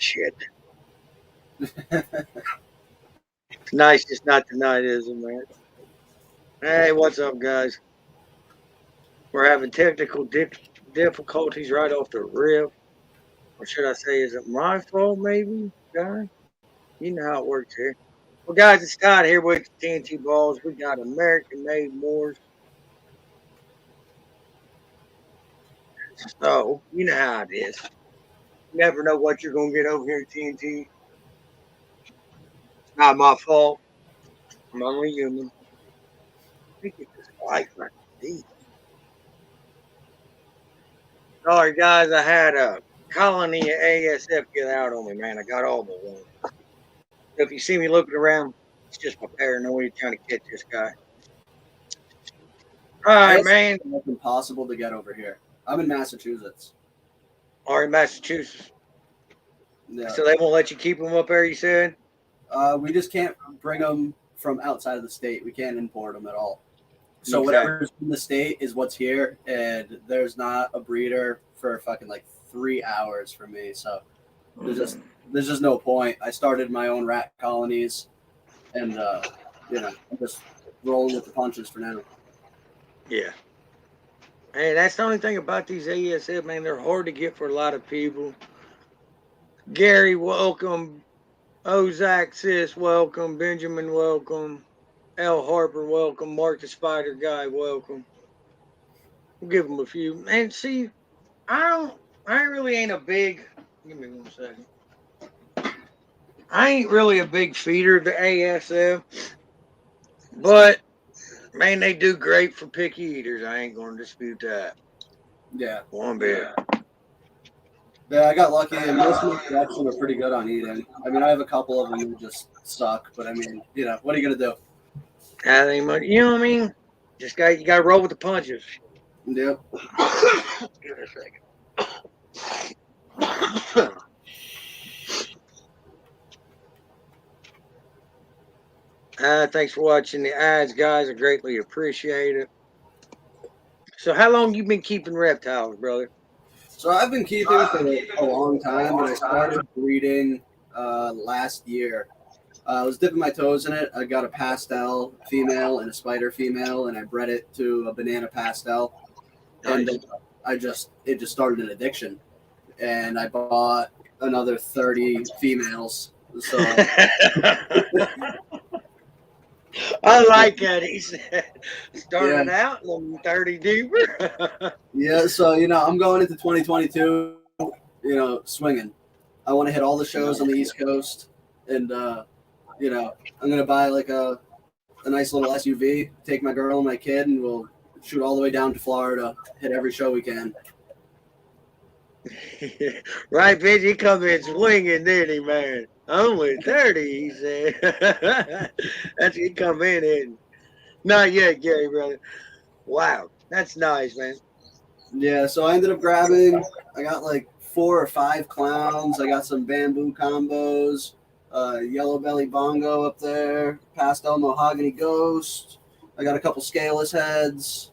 shit. It's nice just not tonight, is it, man? Hey, what's up, guys? We're having technical difficulties right off the rip. Or should I say, is it my fault, maybe, guys? You know how it works here. Well, guys, it's Scott here with TNTBALLS. We got American-made Morphs. So, you know how it is. You never know what you're going to get over here at TNT. It's not my fault. I'm only human. I think it's just life right there. Sorry, guys. I had a colony of ASF get out on me, man. I got all but one. So if you see me looking around, it's just my paranoia trying to catch this guy. All right, man. It's impossible to get over here. I'm in Massachusetts. Or in Massachusetts. Yeah. So they won't let you keep them up there, you said? We just can't bring them from outside of the state. We can't import them at all. So whatever's in the state is what's here, and there's not a breeder for fucking like 3 hours for me. So there's just no point. I started my own rat colonies, and I'm just rolling with the punches for now. Yeah. Hey, that's the only thing about these ASF, man. They're hard to get for a lot of people. Gary, welcome. Ozak, sis, welcome. Benjamin, welcome. L. Harper, welcome. Mark the Spider Guy, welcome. We'll give them a few. And see, I really ain't a big. Give me 1 second. I ain't really a big feeder of the ASF, but man, they do great for picky eaters. I ain't going to dispute that. Yeah. One bit. Yeah, I got lucky, and most of my collection are pretty good on eating. I mean, I have a couple of them who just suck, but I mean, what are you gonna do? That ain't much. You know what I mean? You got to roll with the punches. Yep. Give it a second. Thanks for watching the ads, guys. I greatly appreciate it. So, how long you been keeping reptiles, brother? So I've been keeping for a long time, but I started breeding last year. I was dipping my toes in it. I got a pastel female and a spider female, and I bred it to a banana pastel. And it just started an addiction. And I bought another 30 females. So I like that. He said, started out and 30 deeper. Yeah, so, I'm going into 2022, swinging. I want to hit all the shows on the East Coast, and, I'm going to buy like a nice little SUV, take my girl and my kid, and we'll shoot all the way down to Florida, hit every show we can. Right, bitch, he come in swinging, didn't he, man? Only 30, he said. That's he come in and not yet, Gary, brother. Wow, that's nice, man. Yeah, so I ended up grabbing, I got like 4 or 5 clowns. I got some bamboo combos, yellow belly bongo up there, pastel mahogany ghost. I got a couple scaleless heads.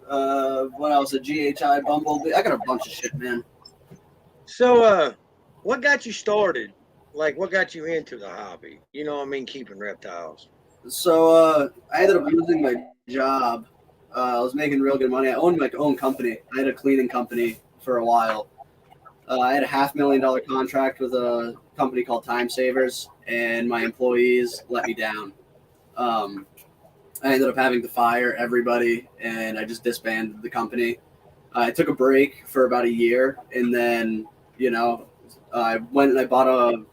What else? A GHI bumblebee. I got a bunch of shit, man. So, what got you started? Like, what got you into the hobby? You know what I mean, keeping reptiles. So, I ended up losing my job. I was making real good money. I owned my own company. I had a cleaning company for a while. I had a $500,000 contract with a company called Time Savers, and my employees let me down. I ended up having to fire everybody, and I just disbanded the company. I took a break for about a year, and then, I went and I bought a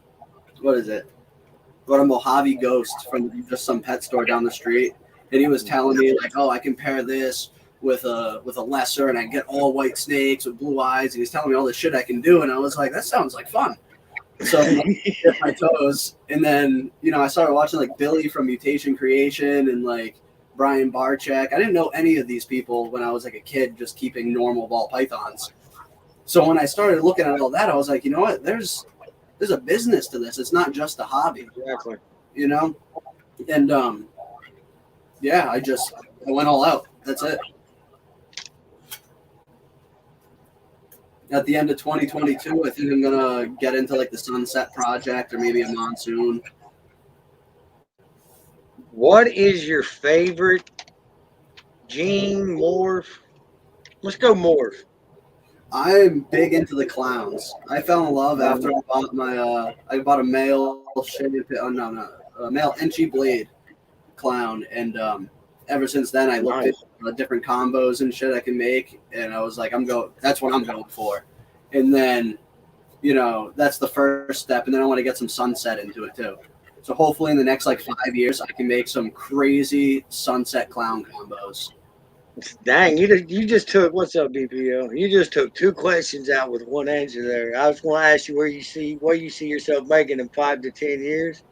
Mojave Ghost from just some pet store down the street. And he was telling me, like, oh, I can pair this with a lesser, and I get all white snakes with blue eyes. And he's telling me all the shit I can do. And I was like, that sounds like fun. So I dipped my toes. And then, I started watching like Billy from Mutation Creation and like Brian Barczyk. I didn't know any of these people when I was like a kid, just keeping normal ball pythons. So when I started looking at all that, I was like, you know what? There's a business to this. It's not just a hobby. Exactly. And I went all out. That's it. at the end of 2022, I think I'm gonna get into like the Sunset Project or maybe a Monsoon. What is your favorite gene morph? Let's go morph. I'm big into the clowns. I fell in love after I bought I bought a male a male Enchi Blade clown, and ever since then I looked at Nice. different combos and shit I can make, and I was like, that's what I'm going for. And then, that's the first step, and then I want to get some Sunset into it too. So hopefully in the next like 5 years, I can make some crazy Sunset clown combos. Dang, you just took what's up, BPO? You just took two questions out with one answer there. I was going to ask you where you see yourself making in 5 to 10 years.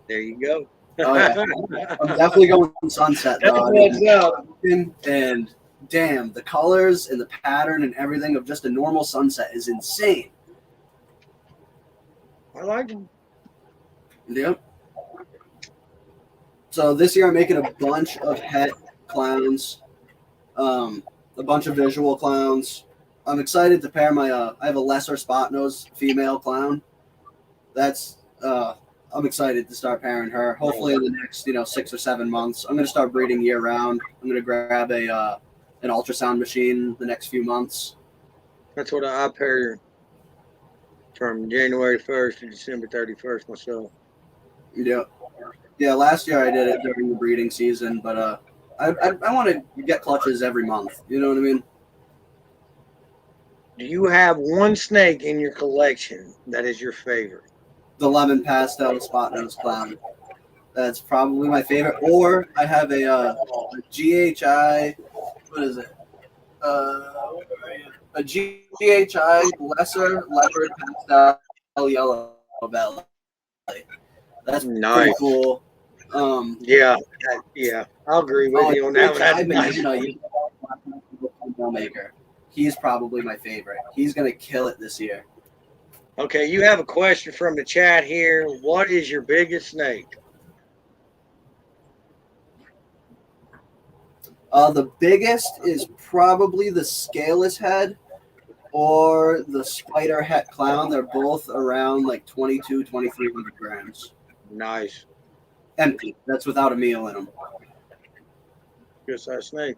There you go. Oh yeah, I'm definitely going Sunset That's though. I what's mean, up. and damn, the colors and the pattern and everything of just a normal Sunset is insane. I like them. Yep. So this year I'm making a bunch of het clowns, a bunch of visual clowns. I'm excited to pair I have a lesser spot nose female clown. That's I'm excited to start pairing her. Hopefully in the next 6 or 7 months. I'm gonna start breeding year round. I'm gonna grab an ultrasound machine the next few months. That's what I pair from January 1st to December 31st myself. Yeah, yeah. Last year I did it during the breeding season, but I want to get clutches every month. You know what I mean? Do you have one snake in your collection that is your favorite? The lemon pastel spot nose clown. That's probably my favorite. Or I have a GHI. What is it? A GHI lesser leopard pastel yellow belly. That's pretty Nice. cool. Yeah, I'll agree with you on that one. That's GHI nice. banana maker. He's probably my favorite. He's gonna kill it this year. Okay, you have a question from the chat here. What is your biggest snake? The biggest is probably the scaleless head or the spider het clown. They're both around like 2,300 grams. Nice. Empty. That's without a meal in them. Good size snake.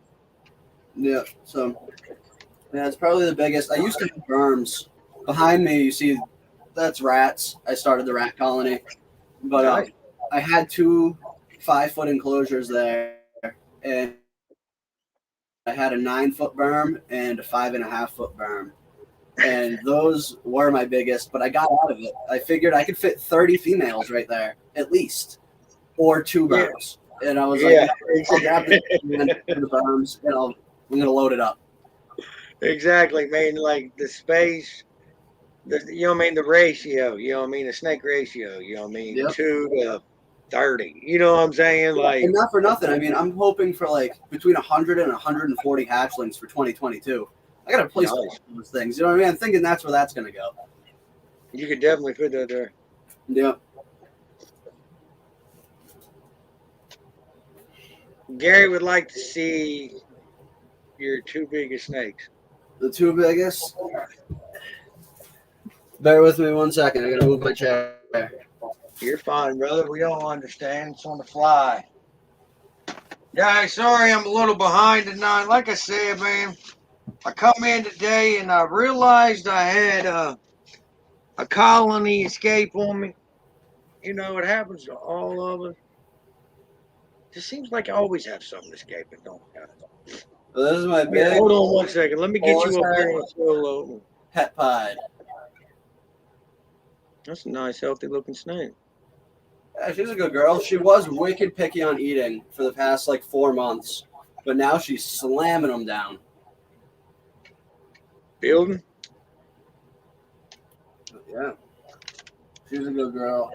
Yeah. So, yeah, it's probably the biggest. I used to have worms. Behind me, you see, that's rats. I started the rat colony. But Nice. I had 2 5-foot enclosures there. And I had a 9-foot berm and a 5.5-foot berm. And those were my biggest, but I got out of it. I figured I could fit 30 females right there, at least, or 2 berms. And I was like, I'll grab the berms and I'm going to load it up. Exactly, man. Like the space, the ratio, the snake ratio, Yep. 2 to 30. You know what I'm saying? Like, And not for nothing. I mean, I'm hoping for like between 100 and 140 hatchlings for 2022. I got to place those things. You know what I mean? I'm thinking that's where that's going to go. You could definitely put that there. Yep. Gary would like to see your 2 biggest snakes. The 2 biggest. Bear with me 1 second. I got to move my chair. You're fine, brother. We all understand. It's on the fly. Guys, sorry I'm a little behind tonight. Like I said, man, I come in today and I realized I had a colony escape on me. It happens to all of us. It just seems like I always have something escaping, don't I? So this is my big. Hold on 1 second. Let me get you up here on a solo. Het pied. That's a nice, healthy looking snake. Yeah, she's a good girl. She was wicked picky on eating for the past like 4 months, but now she's slamming them down. Building? Yeah. She's a good girl.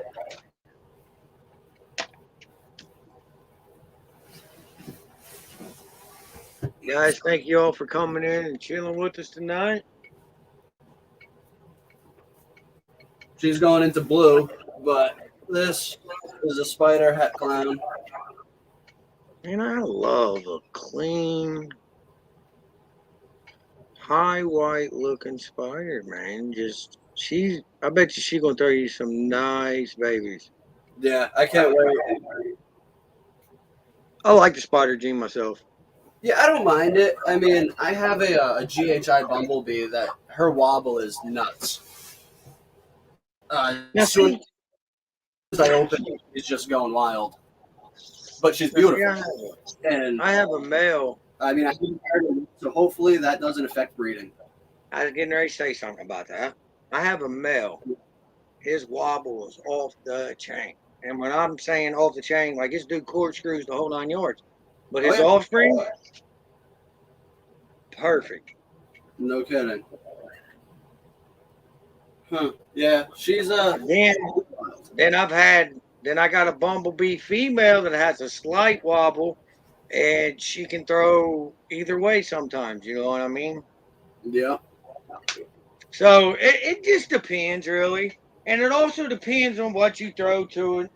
Guys, thank you all for coming in and chilling with us tonight. She's going into blue, but this is a spider het clown. And I love a clean high white looking spider, man. I bet you she gonna throw you some nice babies. Yeah, I can't wait. I like the spider gene myself. Yeah, I don't mind it. I mean, I have a GHI bumblebee that her wobble is nuts. As Now soon see, as I open it, she's just going wild. But she's now see, beautiful, and I have a male. I mean, I haven't heard it, so hopefully that doesn't affect breeding. I was getting ready to say something about that. I have a male. His wobble is off the chain. And when I'm saying off the chain, like his dude corkscrews the whole 9 yards. But Oh his yeah, offspring, perfect. no kidding. Huh? Yeah, she's Then then I got a bumblebee female that has a slight wobble and she can throw either way sometimes, you know what I mean? yeah. So it just depends really. And it also depends on what you throw to it.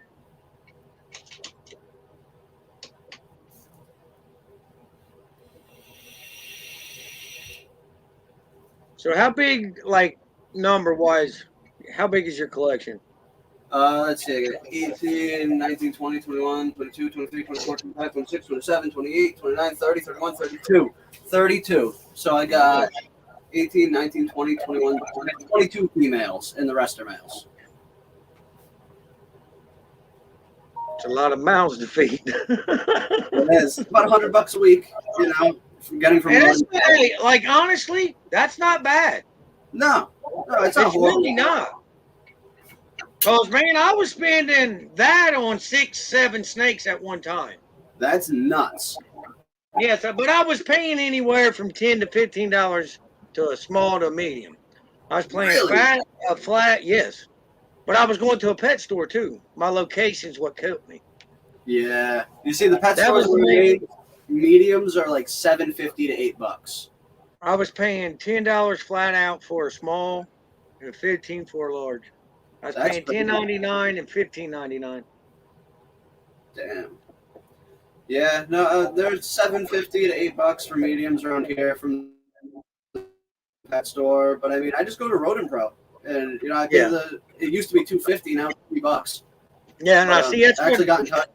So how big, like number wise, how big is your collection? Let's see. I got 18, 19, 20, 21, 22, 23, 24, 25, 26, 27, 28, 29, 30, 31, 32. 32. So I got 18, 19, 20, 21, 22 females, and the rest are males. It's a lot of mouths to feed. It is about $100 a week, from getting from And one. hey, like honestly, that's not bad. No, no, it's not It's horrible. really not. Cause man, I was spending that on 6, 7 snakes at one time. That's nuts. Yes, but I was paying anywhere from $10 to $15 to a small to a medium. I was playing Really? a flat, yes. But I was going to a pet store too. My location's what killed me. Yeah. You see, the pet That stores was were me. made. Mediums are like $7.50 to $8. I was paying $10 flat out for a small and 15 for a large. I was That's paying pretty good. $10.99 and $15.99. Damn. Yeah, no, there's $7.50 to $8 for mediums around here from the pet store. But I mean, I just go to Rodent Pro, and I pay Yeah, It used to be $2.50, now it's $3. yeah. And But I see that's I what actually got in touch.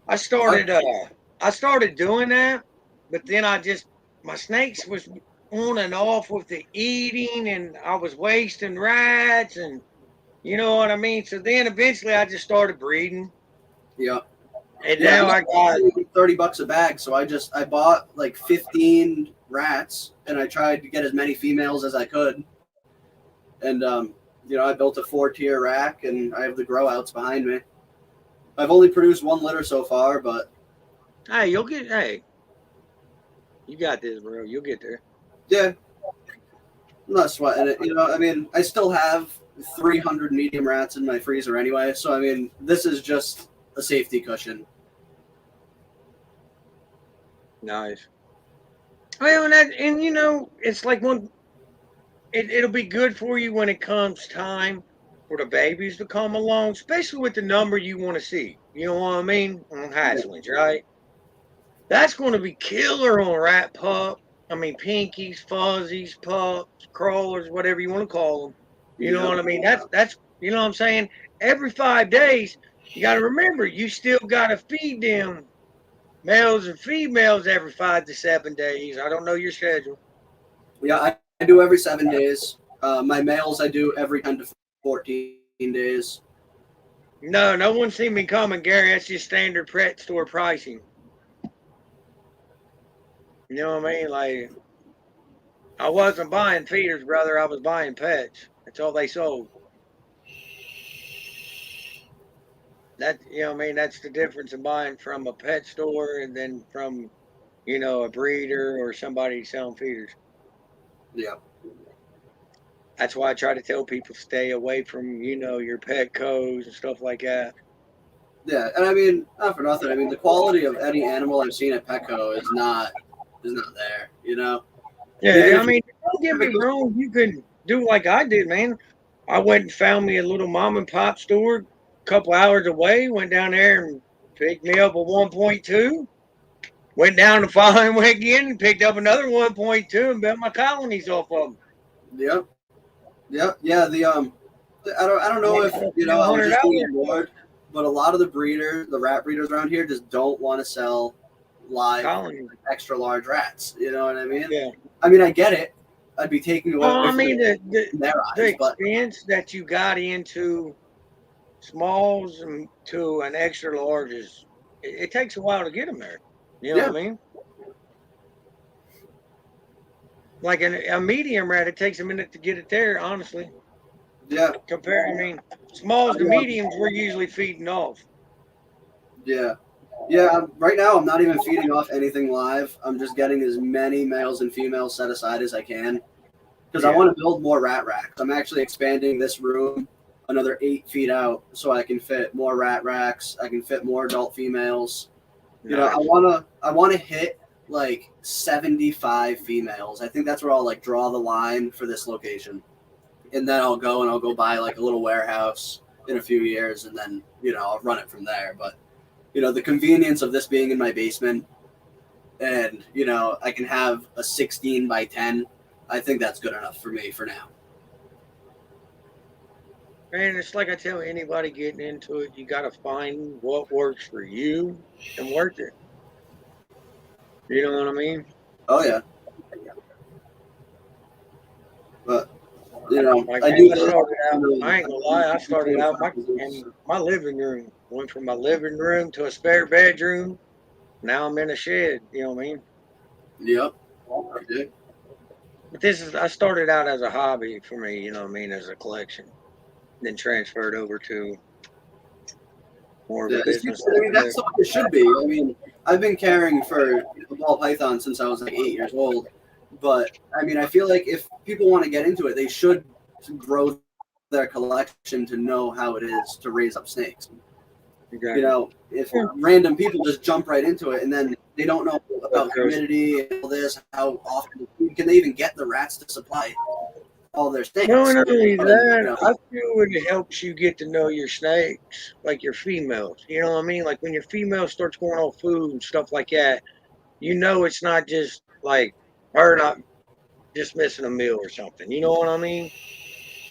I started. I started doing that, but then my snakes was on and off with the eating, and I was wasting rats, and you know what I mean. So then eventually I just started breeding, Yeah, and yeah, now I got $30 a bag. So I bought like 15 rats, and I tried to get as many females as I could. And I built a 4-tier rack, and I have the grow outs behind me. I've only produced one litter so far, but hey, you got this, bro. You'll get there. yeah, I'm not sweating it. I mean, I still have 300 medium rats in my freezer anyway. So I mean, this is just a safety cushion. Nice. Well, it's like it'll be good for you when it comes time for the babies to come along, especially with the number you want to see. You know what I mean? On hatchlings, right? That's going to be killer on rat pup. I mean, pinkies, fuzzies, pups, crawlers, whatever you want to call them. You know Yep. what I mean? That's you know what I'm saying. Every 5 days, you got to remember you still got to feed them males and females every 5 to 7 days. I don't know your schedule. Yeah, I do every 7 days. My males I do every 10 to 14 days. No, no one's seen me coming, Gary. That's just standard pet store pricing. You know what I mean? Like I wasn't buying feeders, brother. I was buying pets. That's all they sold. That you know what I mean? That's the difference in buying from a pet store and then from, a breeder or somebody selling feeders. Yeah. That's why I try to tell people stay away from, your Petcos and stuff like that. Yeah, and I mean, not for nothing. I mean, the quality of any animal I've seen at Petco is not there. Even Yeah, I if mean, don't get if it me goes, wrong. You can do like I did, man. I went and found me a little mom and pop store a couple hours away. Went down there and picked me up a 1.2. Went down the following weekend and picked up another 1.2 and built my colonies off of them. Yep. Yep. Yeah. I don't know if I was just being bored, but a lot of the rat breeders around here just don't want to sell live extra large rats. You know what I mean? Yeah. I mean, I get it. I'd be taking away Well, I from mean, their eyes, but expense that you got into smalls and to an extra large is it takes a while to get them there. You know what I mean? Like a medium rat, it takes a minute to get it there. Honestly. Yeah. I mean, smalls to mediums, we're usually feeding off. Yeah. Yeah, right now I'm not even feeding off anything live. I'm just getting as many males and females set aside as I can because I want to build more rat racks. I'm actually expanding this room another 8 feet out so I can fit more rat racks. I can fit more adult females. Nice. You know, I want to hit like 75 females. I think that's where I'll like draw the line for this location, and then I'll go buy like a little warehouse in a few years, and then I'll run it from there. But the convenience of this being in my basement and, I can have a 16 by 10, I think that's good enough for me for now. Man, it's like I tell anybody getting into it, you got to find what works for you and work it. You know what I mean? Oh, yeah. But, like I ain't gonna lie, I started out in my living room. Went from my living room to a spare bedroom. Now I'm in a shed. You know what I mean? Yep. Okay. But I started out as a hobby for me. You know what I mean? As a collection, then transferred over to more of a business. I mean, that's what it should be. I mean, I've been caring for a ball python since I was like 8 years old. But I mean, I feel like if people want to get into it, they should grow their collection to know how it is to raise up snakes. Exactly. If random people just jump right into it and then they don't know about humidity and all this, how often can they even get the rats to supply all their snakes? No, not only that, I feel it helps you get to know your snakes, like your females. You know what I mean? Like when your female starts going off food and stuff like that, it's not just like her not just missing a meal or something. You know what I mean?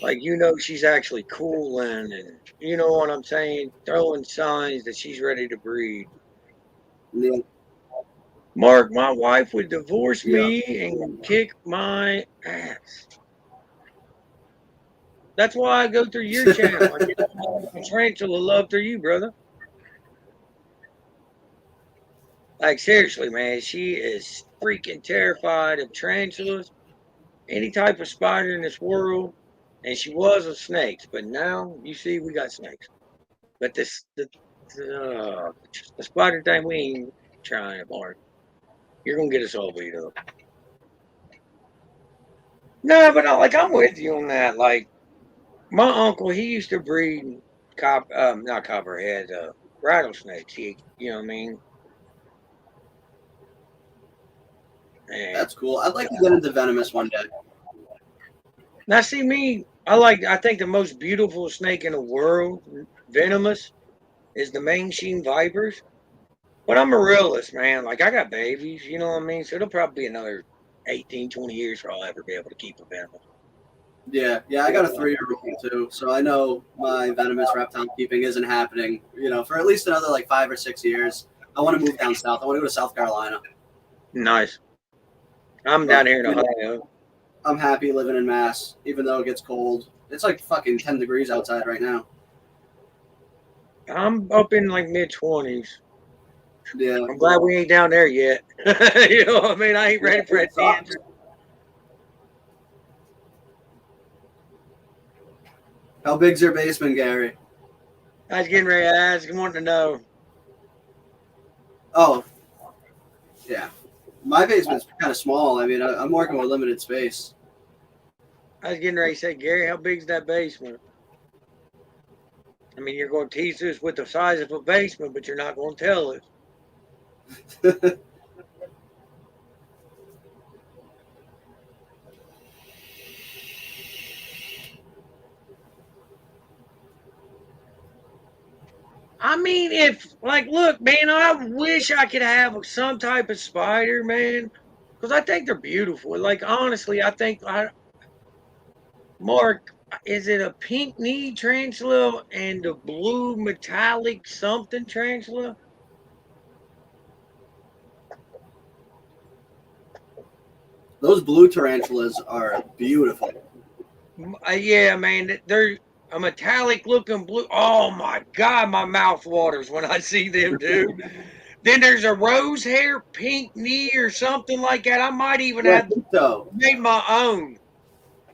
Like she's actually cooling and you know what I'm saying, throwing signs that she's ready to breed. Yeah. Mark, my wife would divorce me and kick my ass. That's why I go through your channel. I get a tarantula love through you, brother. Like seriously, man, she is freaking terrified of tarantulas, any type of spider in this world. And she was of snakes, but now you see we got snakes. But the spider thing, we ain't trying, Mark. You're gonna get us all beat up. No, but I'm with you on that. Like my uncle, he used to breed not copperhead, rattlesnakes. You know what I mean? And that's cool. I'd like to get into venomous one day. Now, see me. I think the most beautiful snake in the world, venomous, is the Mangsheen vipers. But I'm a realist, man. Like I got babies, you know what I mean? So it'll probably be another 18, 20 years for I'll ever be able to keep a venomous. Yeah, I got a 3-year-old too, so I know my venomous reptile keeping isn't happening, for at least another like 5 or 6 years. I want to move down south. I want to go to South Carolina. Nice. I'm down here in Ohio. I'm happy living in Mass, even though it gets cold. It's like fucking 10 degrees outside right now. I'm up in like mid-20s. Yeah. I'm glad we ain't down there yet. You know what I mean? I ain't ready for that danger. How big's your basement, Gary? I was getting ready to ask. I wanted to know. Oh, yeah. My basement's kind of small. I mean, I'm working with limited space. I was getting ready to say, Gary, how big's that basement? I mean, you're going to tease us with the size of a basement, but you're not going to tell us. I mean, if like, look, man, I wish I could have some type of spider, man, because I think they're beautiful. Like, honestly, I think Mark, is it a pink knee tarantula and a blue metallic something tarantula? Those blue tarantulas are beautiful. Yeah, man, they're a metallic looking blue. Oh my God, my mouth waters when I see them, dude. Then there's a rose hair pink knee or something like that. I might even Yeah, I have think so. made my own.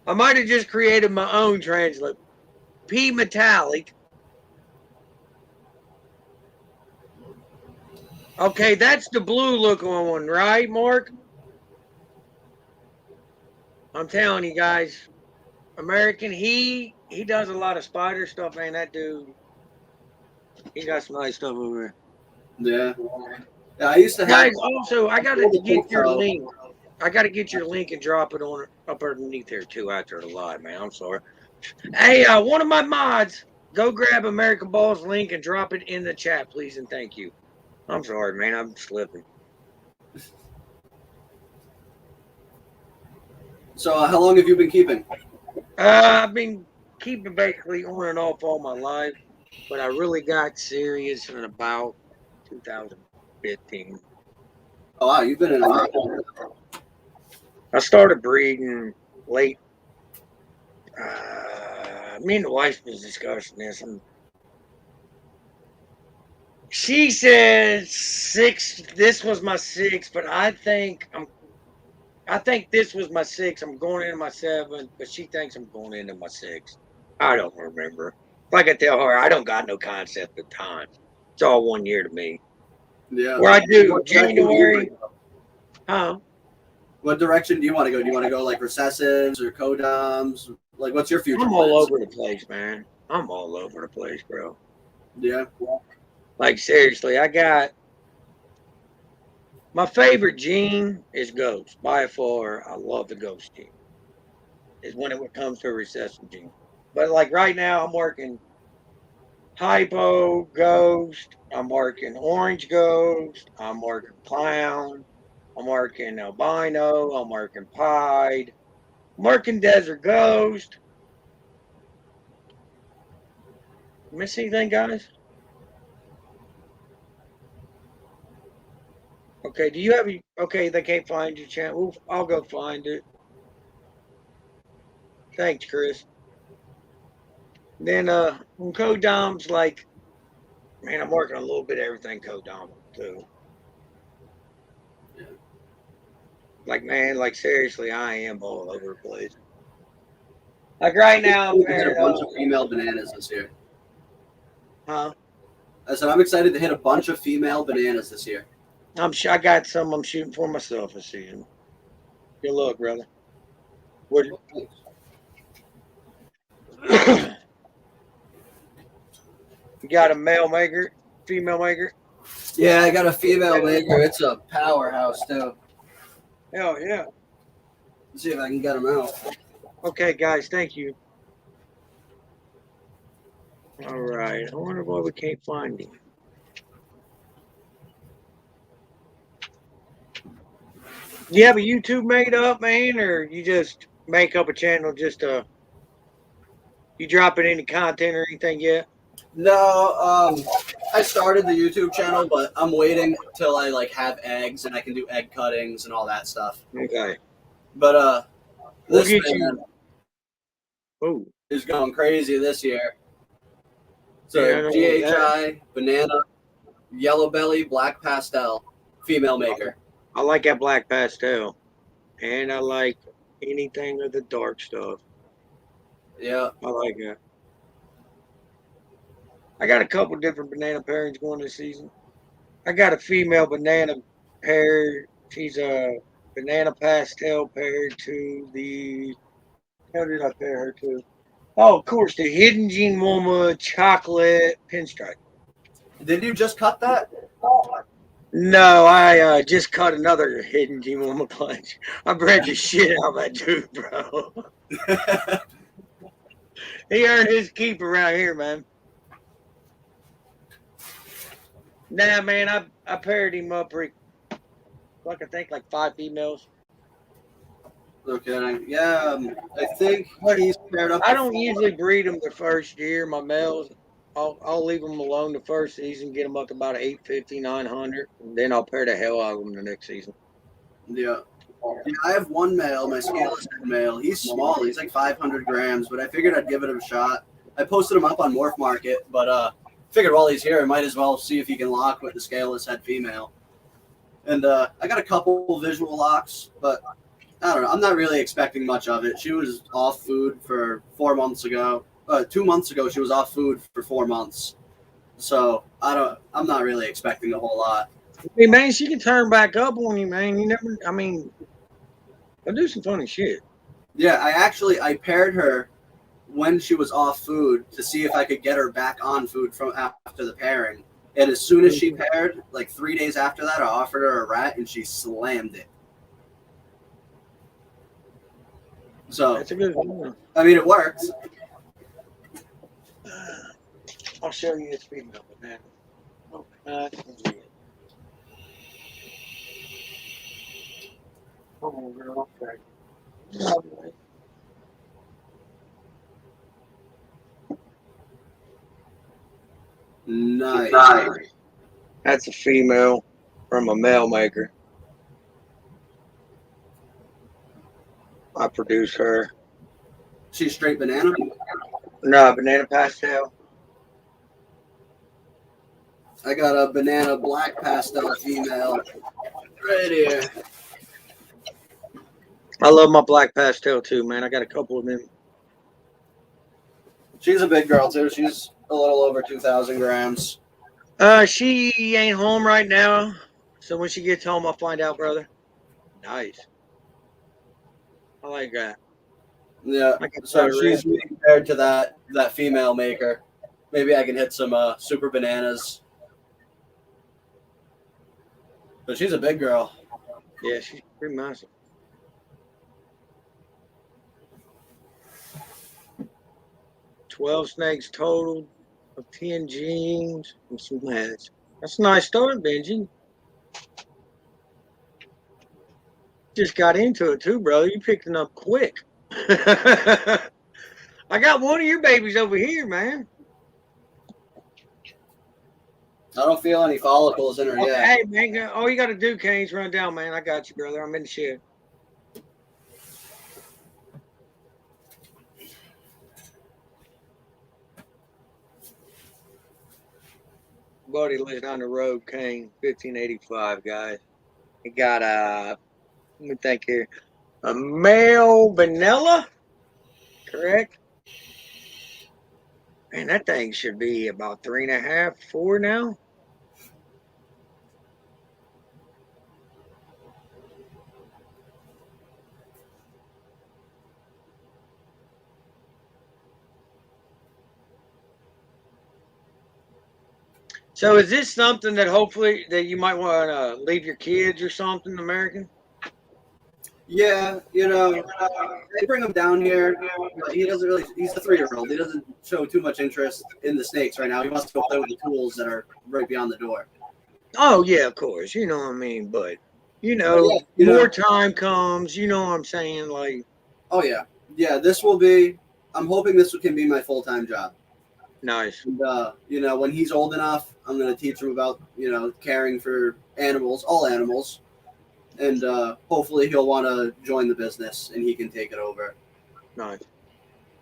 I might have just created my own translate. P metallic. Okay, that's the blue looking one, right, Mark? I'm telling you guys, American, he does a lot of spider stuff, man. That dude, he got some nice stuff over there. Yeah. Yeah, I used to have Guys, also, I gotta the get pink your toe. link. I gotta get your link and drop it on up underneath there too after the live, man. I'm sorry. Hey, one of my mods, go grab American Balls link and drop it in the chat, please and thank you. I'm sorry, man. I'm slipping. So, how long have you been keeping? I've been keeping basically on and off all my life, but I really got serious in about 2015. Oh, wow, you've been in a minute. I started breeding late. Me and the wife was discussing this. She said six. This was my sixth, but I think this was my sixth. I'm going into my seventh, but she thinks I'm going into my sixth. I don't remember. Like I tell her, I don't got no concept of time. It's all 1 year to me. Yeah. Where I do What direction do you January, wanna go? huh? What direction do you want to go? Do you want to go like recessives or codoms? Like, what's your future I'm all plans? over the place, man. I'm all over the place, bro. Yeah. Like seriously, I got my favorite gene is ghost. By far, I love the ghost gene. Is when it comes to a recessive gene. But like right now, I'm working hypo ghost. I'm working orange ghost. I'm working clown. I'm working albino. I'm working pied. I'm working desert ghost. Miss anything, guys? Okay, do you have? Okay, they can't find your channel. I'll go find it. Thanks, Chris. Then on Codom's like, man, I'm working a little bit of everything Codom too. Yeah. Like, man, like seriously, I am all over the place. Like right now, I'm I'm excited to hit a pairing bunch up. of female bananas this year. Huh? I said I'm excited to hit a bunch of female bananas this year. I got some I'm shooting for myself this season. Good luck, brother. What? You got a male maker, female maker? Yeah, I got a female maker. It's a powerhouse too. Hell yeah. Let's see if I can get them out. Okay, guys, thank you. All right. I wonder why we can't find him. You have a YouTube made up, man, or you just make up a channel just you dropping any content or anything yet? No, I started the YouTube channel, but I'm waiting till I like have eggs and I can do egg cuttings and all that stuff. Okay. But We'll this get man you. Oh. is going crazy this year. So Yeah, I know GHI, banana, yellow belly, black pastel, female maker. I like that black pastel. And I like anything of the dark stuff. Yeah. I like that. I got a couple different banana pairings going this season. I got a female banana pair. She's a banana pastel paired to the. How did I pair her to? Oh, of course, the Hidden Gene Woma chocolate pinstripe. Did you just cut that? No, I just cut another Hidden Gene Woma clutch. I bred the shit out of that dude, bro. He earned his keep around here, man. Nah, man, I paired him up like I think like 5 females. Okay, yeah, I think But he's paired up I to don't 4. usually breed them the first year. My males, I'll leave them alone the first season, get them up to about 850, 900, and then I'll pair the hell out of them the next season. Yeah. Yeah, I have one male, my scaleless head male. He's small. He's like 500 grams, but I figured I'd give it a shot. I posted him up on Morph Market, but figured while he's here, I might as well see if he can lock with the scaleless head female. And I got a couple visual locks, but I don't know. I'm not really expecting much of it. She was off food for 4 months ago. 2 months ago, she was off food for 4 months. So I'm not really expecting a whole lot. Hey, man, she can turn back up on you, man. You never, I mean, I'll do some funny shit. Yeah, I paired her when she was off food to see if I could get her back on food from after the pairing. And as soon as she paired, like 3 days after that, I offered her a rat and she slammed it. So That's a good one. I mean, it worked. I'll show you this female banana. Oh, come on, girl. Okay. Nice. That's a female from a male maker. I produce her. She's straight banana. No, banana pastel. I got a banana black pastel female right here. I love my black pastel too, man. I got a couple of them. She's a big girl too. She's a little over 2,000 grams. She ain't home right now, so when she gets home, I'll find out, brother. Nice. I like that. Yeah. So she's compared to that female maker. Maybe I can hit some super bananas. But she's a big girl. Yeah, she's pretty massive. $12 snakes total of 10 jeans and some hats. That's a nice start, Benji. Just got into it too, brother. You picked it up quick. I got one of your babies over here, man. I don't feel any follicles in her yet. Hey, man, all you got to do, Kane's run down, man. I got you, brother. I'm in the shed. Buddy lives down the road, Kane, 1585, guys. He got let me think here, a male vanilla, correct? Man, that thing should be about 3.5, 4 now. So is this something that hopefully that you might want to leave your kids or something, American? Yeah, they bring him down here, but he doesn't really. He's a 3-year-old. He doesn't show too much interest in the snakes right now. He wants to go play with the tools that are right beyond the door. Oh yeah, of course. You know what I mean, but more time comes. You know what I'm saying? Like, oh yeah. This will be. I'm hoping this can be my full-time job. Nice. And, when he's old enough, I'm going to teach him about caring for animals, all animals. And hopefully he'll want to join the business and he can take it over. Nice.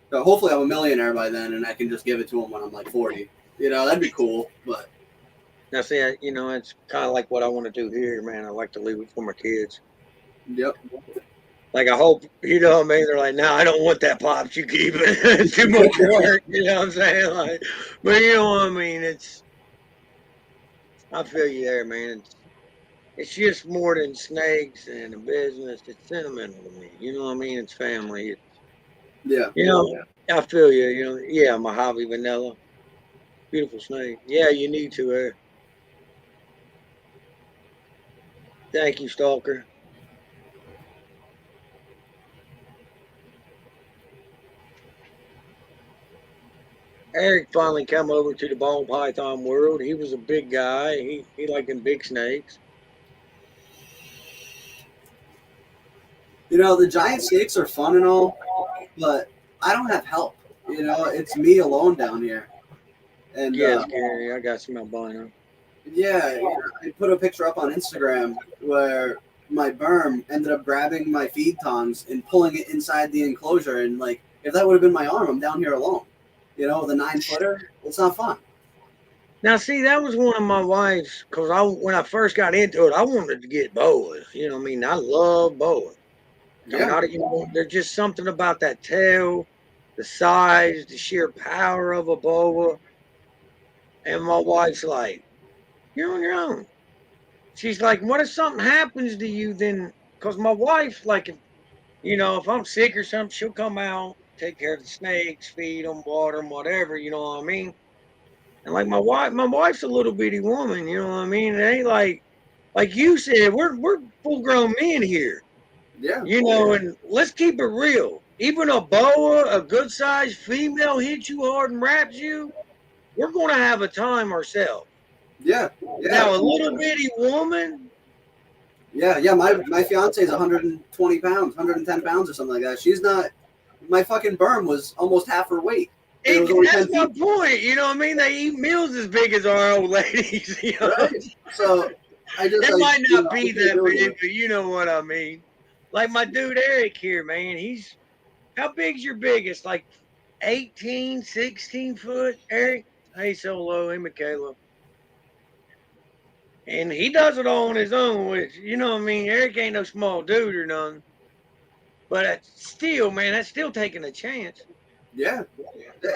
So hopefully I'm a millionaire by then and I can just give it to him when I'm like 40. That'd be cool. But now, see, it's kind of like what I want to do here, man. I like to leave it for my kids. Yep. Like, I hope, you know what I mean? They're like, no, I don't want that, Pops. You keep it. It's too much work. You know what I'm saying? Like, but you know what I mean? I feel you there, man. It's just more than snakes and a business. It's sentimental to me. You know what I mean? It's family. Yeah. I feel you. Yeah, Mojave vanilla. Beautiful snake. Yeah, you need to. Thank you, Stalker. Eric finally come over to the ball python world. He was a big guy. He liked them big snakes. You know, the giant snakes are fun and all, but I don't have help. You know, it's me alone down here. And Yes, Gary, I got some albino. yeah, I put a picture up on Instagram where my berm ended up grabbing my feed tongs and pulling it inside the enclosure. And like, if that would have been my arm, I'm down here alone. You know, the 9-footer, it's not fun. Now, see, that was one of my wife's because when I first got into it, I wanted to get boas. You know what I mean? I love boas. Yeah, There's just something about that tail, the size, the sheer power of a boa. And my wife's like, "You're on your own." She's like, "What if something happens to you then?" Because my wife, like, if I'm sick or something, she'll come out, take care of the snakes, feed them, water them, whatever. You know what I mean? And like my wife's a little bitty woman. You know what I mean? It ain't like you said, we're full grown men here. yeah, And let's keep it real. Even a boa, a good sized female, hits you hard and wraps you, we're gonna have a time ourselves. yeah, yeah, Now, a little bitty woman, yeah. My fiance is 120 pounds, 110 pounds or something like that. She's not. My fucking berm was almost half her weight. And it was only that's 10 my feet. point. You know what I mean? They eat meals as big as our old ladies. Right. So I just It might not I be can't that do big, it. but you know what I mean. Like my dude Eric here, man. How big's your biggest? Like 18, 16 foot, Eric? Hey, Solo, hey, Michaela. And he does it all on his own, which, you know what I mean? Eric ain't no small dude or none. But still, man, that's still taking a chance. Yeah.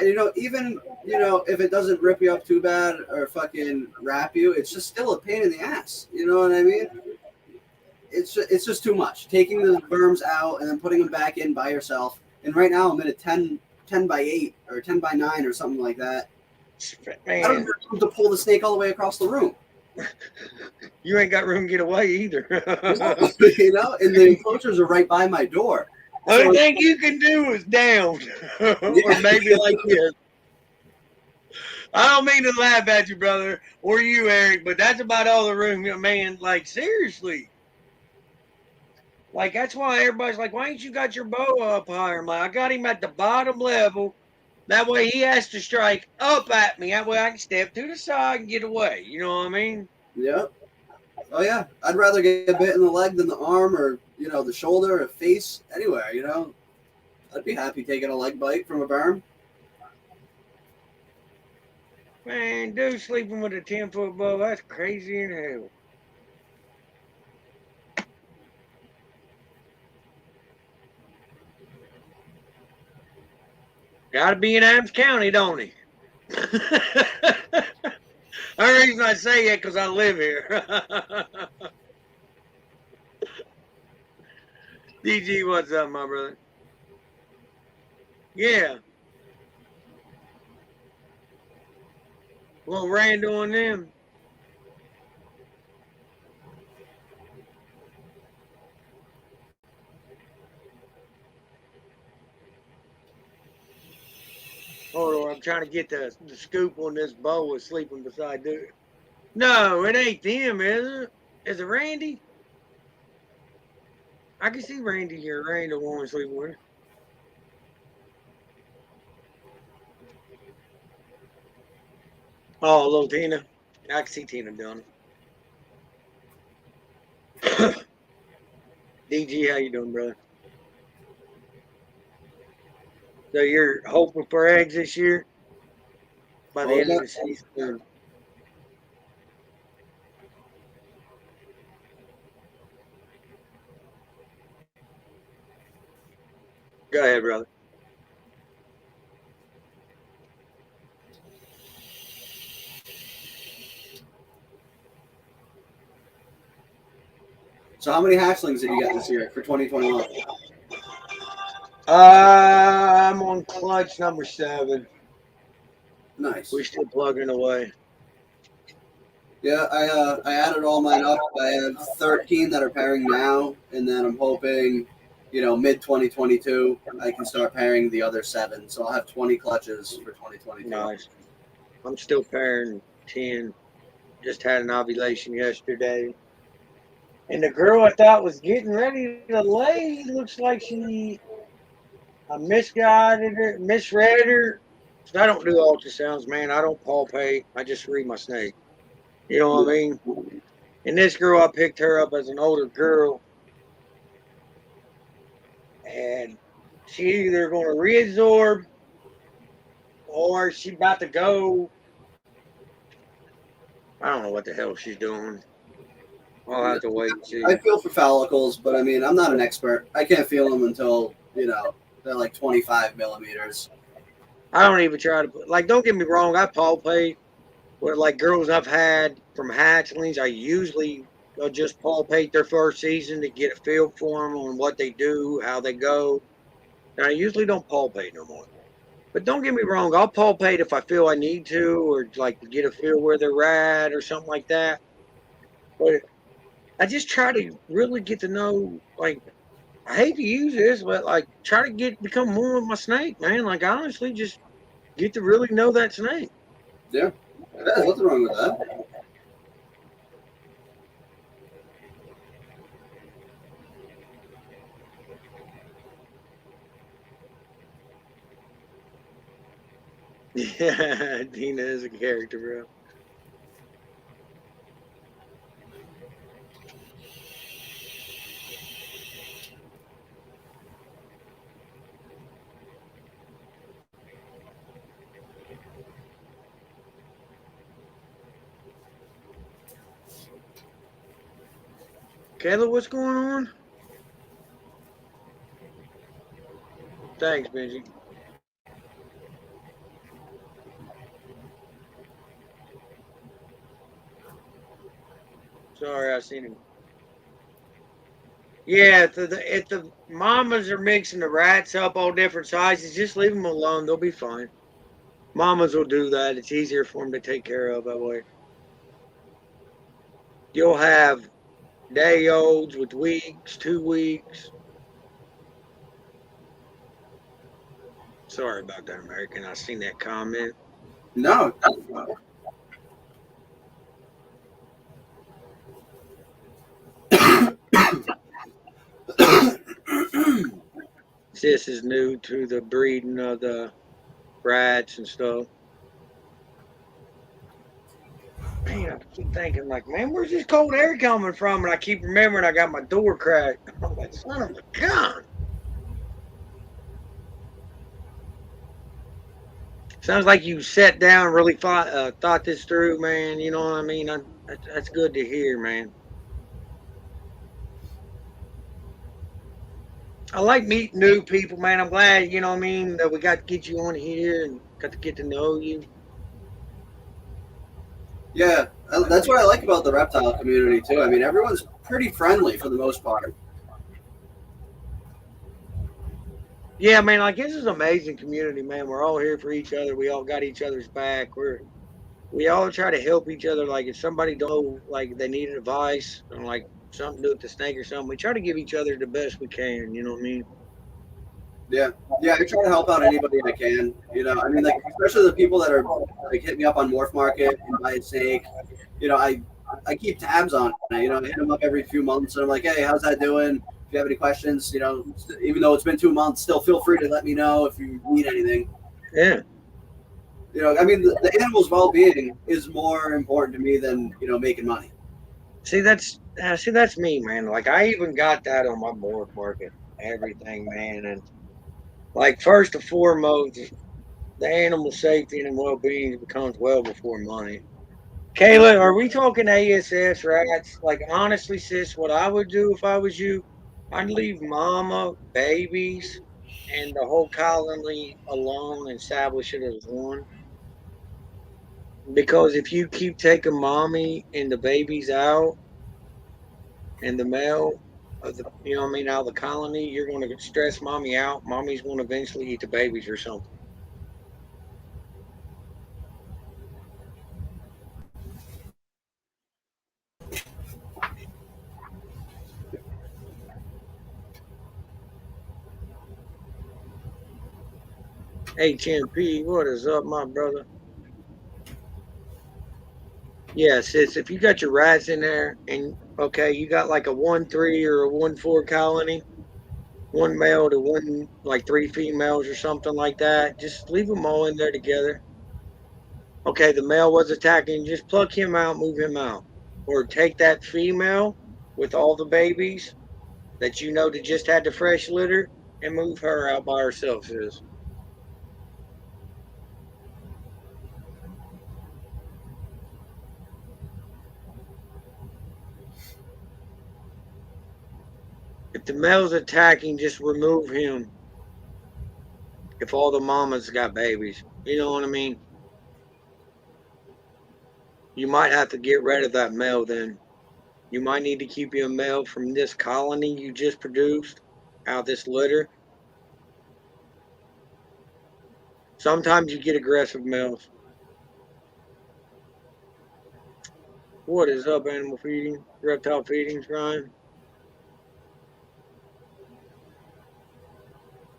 You know, even if it doesn't rip you up too bad or fucking wrap you, it's just still a pain in the ass. You know what I mean? It's just too much. Taking the berms out and then putting them back in by yourself. And right now I'm in a 10 by 8 or 10 by 9 or something like that. I don't Man, have room to pull the snake all the way across the room. you ain't got room to get away either. You know, and the enclosures are right by my door. Only thing you can do is down. Or maybe like this. I don't mean to laugh at you, brother, or you, Eric, but that's about all the room, man. Like, seriously. Like, that's why everybody's like, why ain't you got your bow up higher? I'm like, I got him at the bottom level. That way he has to strike up at me. That way I can step to the side and get away. You know what I mean? Yep. Oh yeah, I'd rather get bit in the leg than the arm or the shoulder or face, anywhere. I'd be happy taking a leg bite from a berm. Man, dude sleeping with a 10-foot bow, that's crazy in hell. Gotta be in Adams County, don't he? The reason I say it because I live here. DG, what's up, my brother? Yeah. Little Randall and them. Hold on, I'm trying to get the scoop on this bow that's sleeping beside dude. No, it ain't them, is it? Is it Randy? I can see Randy here. Randy won't sleep with her. Oh, little Tina. I can see Tina doing it. DG, how you doing, brother? So you're hoping for eggs this year by the end of the season? Go ahead, brother. So how many hatchlings did you get this year for 2021? I'm on clutch number 7. Nice. We're still plugging away. Yeah, I added all mine up. I have 13 that are pairing now, and then I'm hoping mid 2022, I can start pairing the other 7. So I'll have 20 clutches for 2022. Nice. I'm still pairing 10. Just had an ovulation yesterday. And the girl I thought was getting ready to lay looks like I misread her. I don't do ultrasounds, man. I don't palpate. I just read my snake. You know what I mean? And this girl, I picked her up as an older girl, and she either going to reabsorb or she about to go. I don't know what the hell she's doing. I'll have to wait and I see. feel for follicles, but I mean, I'm not an expert. I can't feel them until, they're like 25 millimeters. I don't even try to put, like, don't get me wrong, I palpate. But like girls I've had from hatchlings, I usually just palpate their first season to get a feel for them on what they do, how they go. And I usually don't palpate no more. But don't get me wrong, I'll palpate if I feel I need to, or like to get a feel where they're at, or something like that. But I just try to really get to know, like, I hate to use this, but like, try to become more of my snake, man. Like, honestly, just get to really know that snake. Yeah, there's nothing wrong with that. Yeah, Dina is a character, bro. Kayla, what's going on? Thanks, Benji. Sorry, I seen him. Yeah, if the mamas are mixing the rats up all different sizes, just leave them alone. They'll be fine. Mamas will do that. It's easier for them to take care of that way. You'll have day olds with weeks, 2 weeks. Sorry about that, American. I seen that comment. No. Sis is new to the breeding of the rats and stuff. Man, I keep thinking, like, man, where's this cold air coming from? And I keep remembering I got my door cracked. I'm like, son of a gun. Sounds like you sat down, really thought this through, man. You know what I mean? That's good to hear, man. I like meeting new people, man. I'm glad, you know what I mean, that we got to get you on here and got to get to know you. Yeah, that's what I like about the reptile community too. I mean, everyone's pretty friendly for the most part. Yeah, man, like this is an amazing community, man. We're all here for each other. We all got each other's back. We all try to help each other. Like if somebody don't like they need advice on like something to do with the snake or something, we try to give each other the best we can. You know what I mean? Yeah, yeah, I try to help out anybody I can. I mean, like especially the people that are like hit me up on Morph Market and buy a snake. I keep tabs on it. I hit them up every few months and I'm like, hey, how's that doing? If you have any questions, even though it's been 2 months, still feel free to let me know if you need anything. Yeah. I mean, the animal's well-being is more important to me than making money. See that's me, man. Like I even got that on my board market, everything, man. And like first and foremost, the animal safety and well being becomes well before money. Kayla, are we talking ASS rats? Like honestly, sis, what I would do if I was you, I'd leave mama, babies, and the whole colony alone and establish it as one. Because if you keep taking mommy and the babies out, and the male of the you know what I mean out of the colony, you're going to stress mommy out. Mommy's going to eventually eat the babies or something. HMP, what is up, my brother? Yeah, sis, if you got your rats in there and okay, you got like a 1-3 or a 1-4 colony, one male to one, like three females or something like that, just leave them all in there together. Okay, the male was attacking, just pluck him out, move him out. Or take that female with all the babies that you know that just had the fresh litter and move her out by herself, sis. If the male's attacking, just remove him if all the mamas got babies. You know what I mean? You might have to get rid of that male then. You might need to keep you a male from this colony you just produced out of this litter. Sometimes you get aggressive males. What is up, animal feeding? Reptile feeding, Ryan?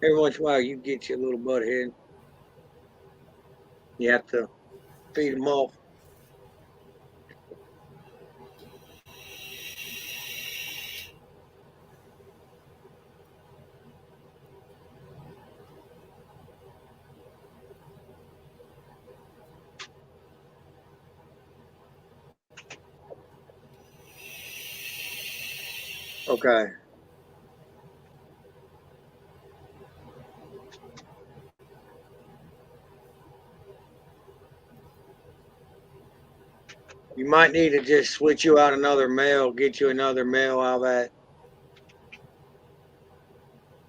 Every once in a while, you get your little butt head. You have to feed them off. Okay. You might need to just switch you out another male, get you another male out of that.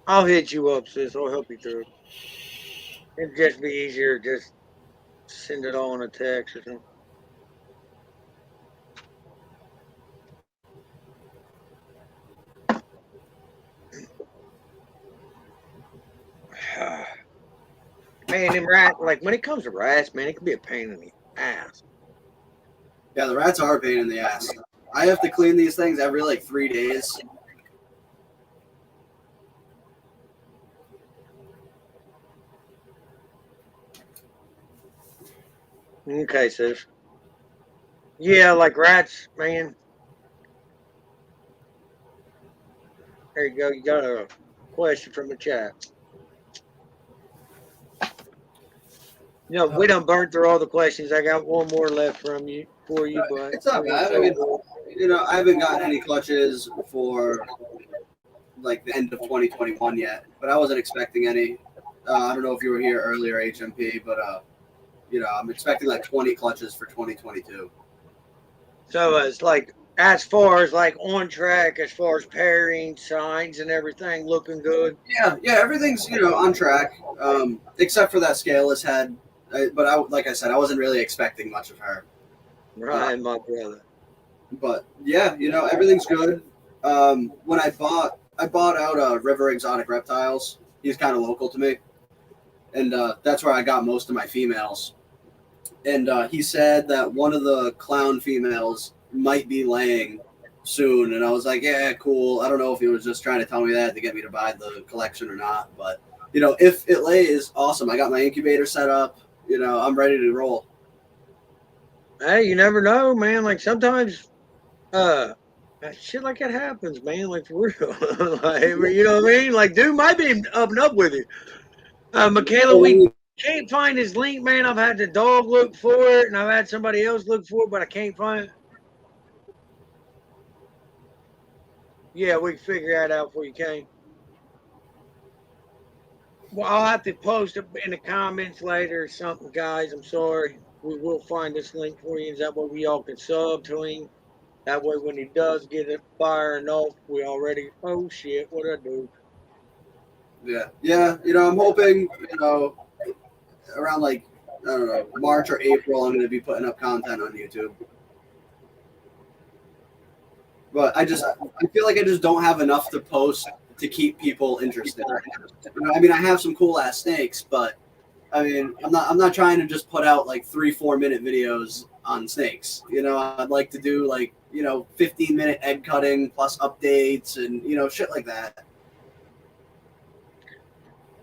I'll hit you up, sis. I'll help you through it. It'd just be easier just send it all in a text or something. Man, them rats, like when it comes to rats, man, it can be a pain in the ass. Yeah, the rats are a pain in the ass. I have to clean these things every like 3 days. Okay, sis. Yeah, like rats, man. There you go. You got a question from the chat. You know, we done burned through all the questions. I got one more left from you for you, but It's not bad. I mean, I haven't gotten any clutches for like the end of 2021 yet, but I wasn't expecting any. I don't know if you were here earlier, HMP, but I'm expecting like 20 clutches for 2022. so it's like as far as like on track, as far as pairing signs and everything looking good. Yeah, everything's on track, except for that scaleless head. But like I said, I wasn't really expecting much of her. Right, my brother. But yeah, everything's good. When I bought out River Exotic Reptiles. He's kind of local to me, and that's where I got most of my females. And he said that one of the clown females might be laying soon, and I was like, yeah, cool. I don't know if he was just trying to tell me that to get me to buy the collection or not, but if it lays, awesome. I got my incubator set up. I'm ready to roll. Hey, you never know, man. Like sometimes, shit like that happens, man. Like for real. Like, you know what I mean? Like, dude might be up and up with you. Michaela, we can't find his link, man. I've had the dog look for it, and I've had somebody else look for it, but I can't find it. Yeah, we can figure that out for you, Kane. Well, I'll have to post it in the comments later or something, guys. I'm sorry. We will find this link for you. Is that way we all can sub to him? That way, when he does get it firing off, we already, oh shit, what did I do? Yeah. I'm hoping, around like, I don't know, March or April, I'm going to be putting up content on YouTube. But I feel like I just don't have enough to post to keep people interested. I mean, I have some cool ass snakes, but I mean, I'm not trying to just put out like 3-4 minute videos on snakes. I'd like to do like 15-minute egg cutting plus updates and shit like that.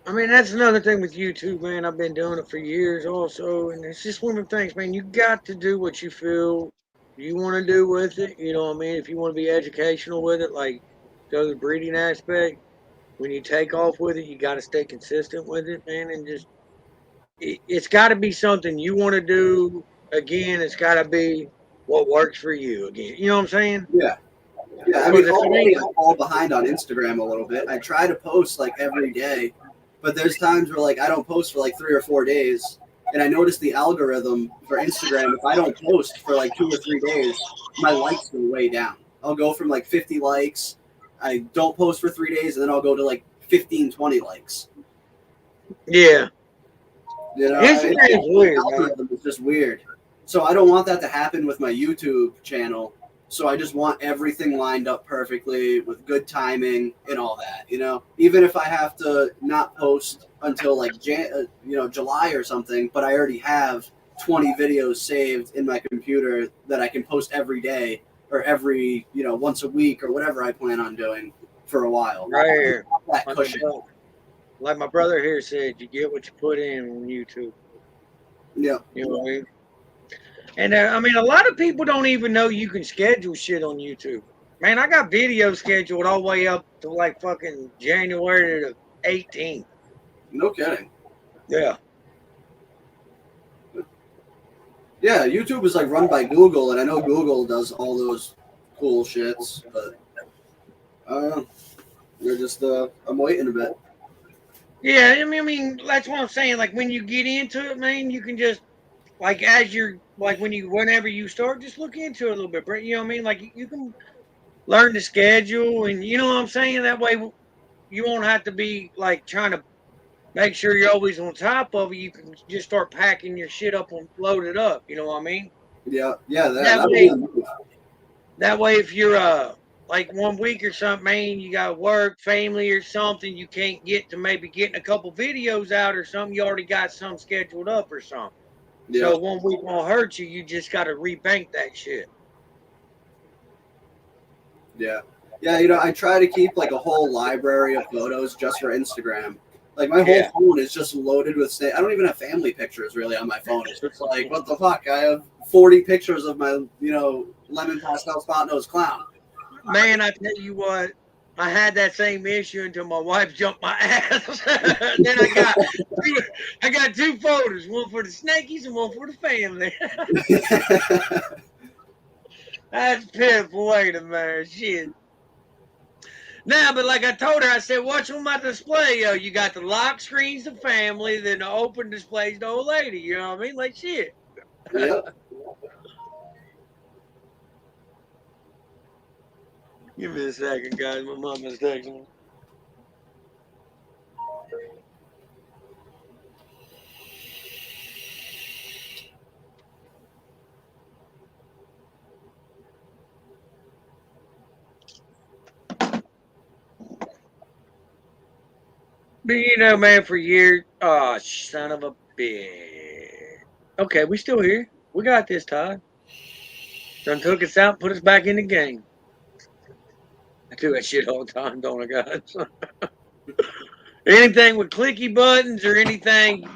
I mean, that's another thing with YouTube, man. I've been doing it for years also. And it's just one of the things, man. You got to do what you feel you want to do with it. You know what I mean? If you want to be educational with it, like go to the breeding aspect, when you take off with it, you got to stay consistent with it, man. And just, it's got to be something you want to do. Again, it's got to be what works for you again. You know what I'm saying? Yeah. Yeah, I mean, Because if it already ain't, I fall behind on Instagram a little bit. I try to post like every day, but there's times where like I don't post for like 3 or 4 days, and I notice the algorithm for Instagram. If I don't post for like 2 or 3 days, my likes go way down. I'll go from like 50 likes. I don't post for 3 days, and then I'll go to like 15, 20 likes. yeah. You know, I mean, Instagram's the weird, man. algorithm is just weird. So I don't want that to happen with my YouTube channel. So I just want everything lined up perfectly with good timing and all that. You know, even if I have to not post until like July or something, but I already have 20 videos saved in my computer that I can post every day or every once a week or whatever I plan on doing for a while. Right here. That Like cushion. like my brother here said, you get what you put in on YouTube. Yeah. You know what I mean? And I mean, a lot of people don't even know you can schedule shit on YouTube. Man, I got videos scheduled all the way up to like fucking January the 18th. No kidding. Yeah. Yeah, YouTube is like run by Google, and I know Google does all those cool shits, but they're just I'm waiting a bit. Yeah, I mean, that's what I'm saying. Like when you get into it, man, you can just like as you're like whenever you start, just look into it a little bit. You know what I mean? Like you can learn the schedule, and you know what I'm saying. That way, you won't have to be like trying to make sure you're always on top of it. You can just start packing your shit up and load it up. You know what I mean? Yeah, yeah, That that would be way, the move. that way, if you're like 1 week or something, man, you got work, family, or something, you can't get to maybe getting a couple videos out or something. You already got some scheduled up or something. Yeah, So 1 week won't hurt you. You just got to rebank that shit. yeah, yeah. I try to keep like a whole library of photos just for Instagram. Like my whole Yeah. phone is just loaded with I don't even have family pictures really on my phone. It's just like what the fuck? I have 40 pictures of my lemon pastel spot nose clown. Man, I tell you what, I had that same issue until my wife jumped my ass. Then I got two folders, one for the snakies and one for the family. That's pitiful. Wait a minute, shit. Now, but like I told her, I said, watch on my display, yo. You got the lock screens, the family, then the open displays, the old lady. You know what I mean? Like shit. Yeah. Give me a second, guys. My mama's texting me. But man, for years, oh, son of a bitch. Okay, we still here. We got this, Todd. Done took us out and put us back in the game. I do that shit all the time, don't I, guys? Anything with clicky buttons or anything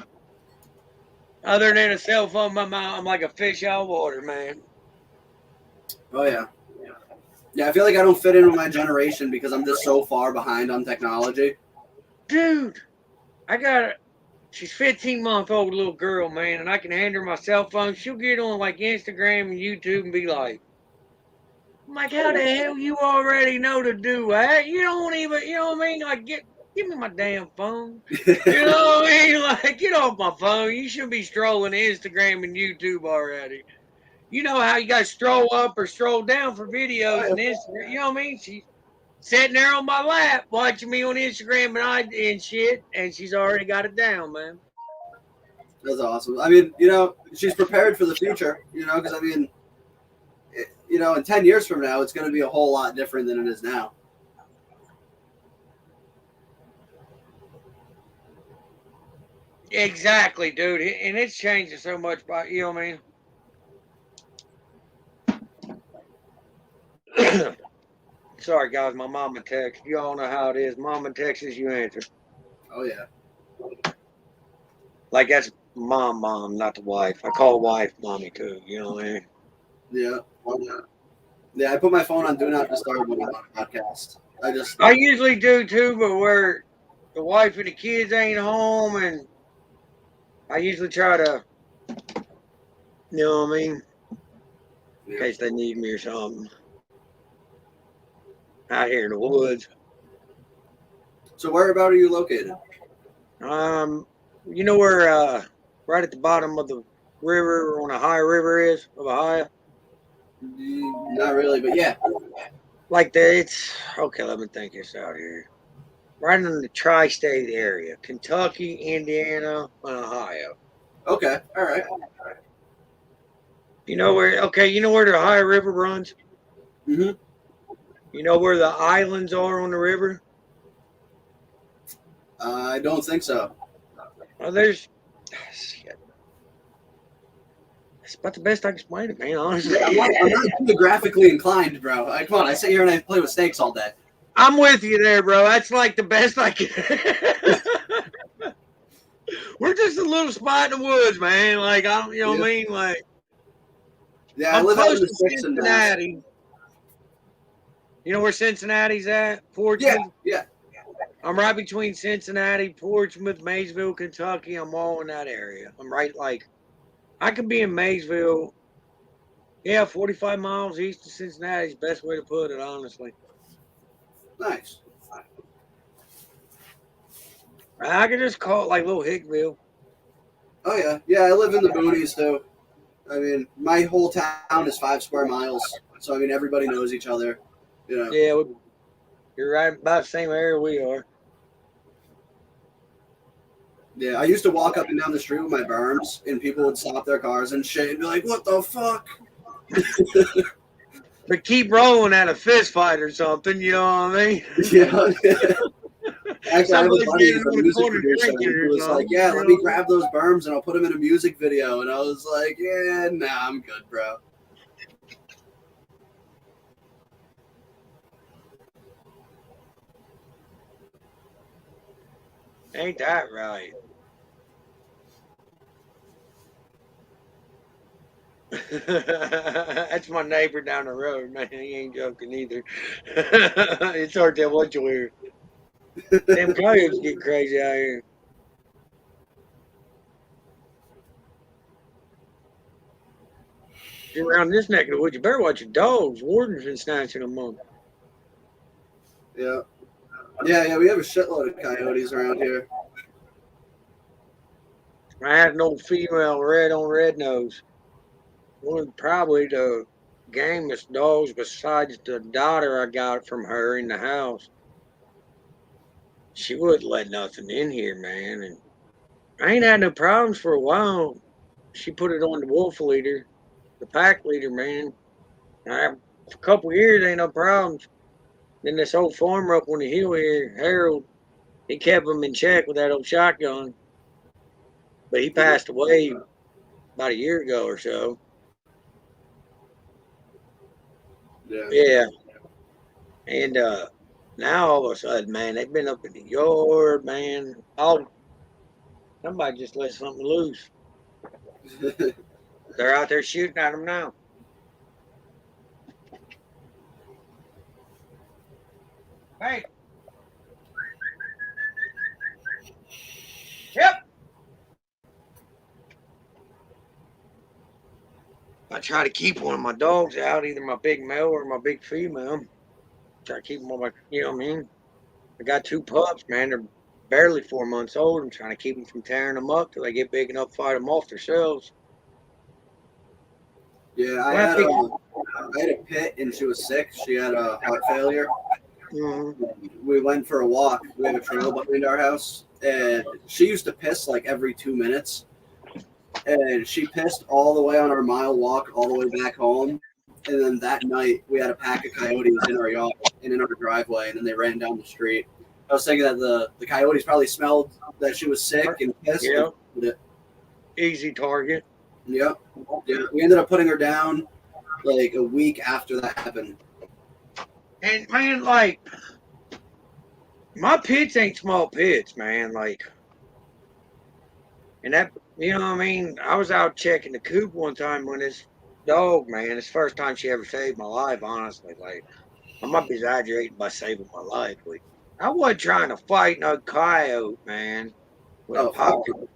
other than a cell phone in my mouth, I'm like a fish out of water, man. Oh yeah. Yeah, I feel like I don't fit in with my generation because I'm just so far behind on technology. Dude, I got she's 15-month-old little girl, man, and I can hand her my cell phone. She'll get on like Instagram and YouTube and be like, I'm like, how the hell you already know to do that? You don't even, you know what I mean? Like, give me my damn phone. You know what I mean? Like, get off my phone. You should be strolling Instagram and YouTube already. You know how you got to stroll up or stroll down for videos and Instagram. You know what I mean? She's sitting there on my lap watching me on Instagram and shit, and she's already got it down, man. That's awesome. I mean, she's prepared for the future, because I mean, in 10 years from now, it's going to be a whole lot different than it is now. Exactly, dude. And it's changing so much, you know what I mean? Sorry, guys. My mama texts. You all know how it is. Mama texts, you answer. Oh, yeah. Like that's mom, not the wife. I call wife mommy too. You know what I mean? Yeah. Yeah, I put my phone on Do Not Disturb when I'm on a podcast. I usually do too, but where the wife and the kids ain't home, and I usually try to, you know what I mean, in case they need me or something. Out here in the woods. So whereabout are you located? You know where right at the bottom of the river, on a high river is of Ohio? Not really, but yeah. Like that, it's okay. Let me think this out here. Right in the tri-state area, Kentucky, Indiana, and Ohio. Okay, all right. You know where? Okay, you know where the Ohio River runs. Mm-hmm. You know where the islands are on the river? I don't think so. Well, there's. Shit. It's about the best I can explain it, man. Honestly, I'm not geographically inclined, bro. Come on, I sit here and I play with snakes all day. I'm with you there, bro. That's like the best I can. We're just a little spot in the woods, man. Like I'm, you know what I mean? Like yeah, I I'm live out close in the to sticks and Cincinnati. You know where Cincinnati's at? Portsmouth. Yeah. I'm right between Cincinnati, Portsmouth, Maysville, Kentucky. I'm all in that area. I'm right like I could be in Maysville. Yeah, 45 miles east of Cincinnati is the best way to put it, honestly. Nice. I could just call it like Little Hickville. Oh yeah, yeah. I live in the boonies too. I mean, my whole town is 5 square miles, so I mean everybody knows each other. You know. Yeah, you're right about the same area we are. Yeah, I used to walk up and down the street with my berms, and people would stop their cars and shit and be like, "What the fuck?" But keep rolling at a fist fight or something, you know what I mean? Yeah. Actually, I have a Somebody's buddy getting who's a on the music corner producer, drinking and he or was like, something. "Yeah, You let me know? grab those berms and I'll put them in a music video." And I was like, "Yeah, nah, I'm good, bro." Ain't that right? That's my neighbor down the road, man. He ain't joking either. It's hard to tell what you hear. Them coyotes get crazy out here. You're around this neck of the woods, you better watch your dogs. Warden's been snatching them up. Yeah, yeah. We have a shitload of coyotes around here. I had an old female red on red nose. One of probably the gamest dogs besides the daughter I got from her in the house. She wouldn't let nothing in here, man. And I ain't had no problems for a while. She put it on the wolf leader, the pack leader, man. For a couple of years, ain't no problems. Then this old farmer up on the hill here, Harold, he kept him in check with that old shotgun. But he passed away about a year ago or so. Yeah. Yeah. And now all of a sudden, man, they've been up in the yard, man. Somebody just let something loose. They're out there shooting at them now. Hey. Yep. I try to keep one of my dogs out, either my big male or my big female. Try to keep them on my, you know what I mean? I got 2 pups, man. They're barely 4 months old. I'm trying to keep them from tearing them up till they get big enough to fight them off themselves. Yeah, I Well, had a pit and she was sick. She had a heart failure. Mm-hmm. We went for a walk. We have a trail behind our house, and she used to piss like every 2 minutes. And she pissed all the way on our mile walk, all the way back home. And then that night, we had a pack of coyotes in our yard and in our driveway, and then they ran down the street. I was thinking that the coyotes probably smelled that she was sick and pissed. Yeah. And Easy target. Yep. Yeah. We ended up putting her down like a week after that happened. And man, like my pits ain't small pits, man. Like And that, you know what I mean? I was out checking the coop one time when this dog, man, it's the first time she ever saved my life, honestly. Like, I might be exaggerating by saving my life, but I wasn't trying to fight no coyote, man, with a Oh, fuck. pocket.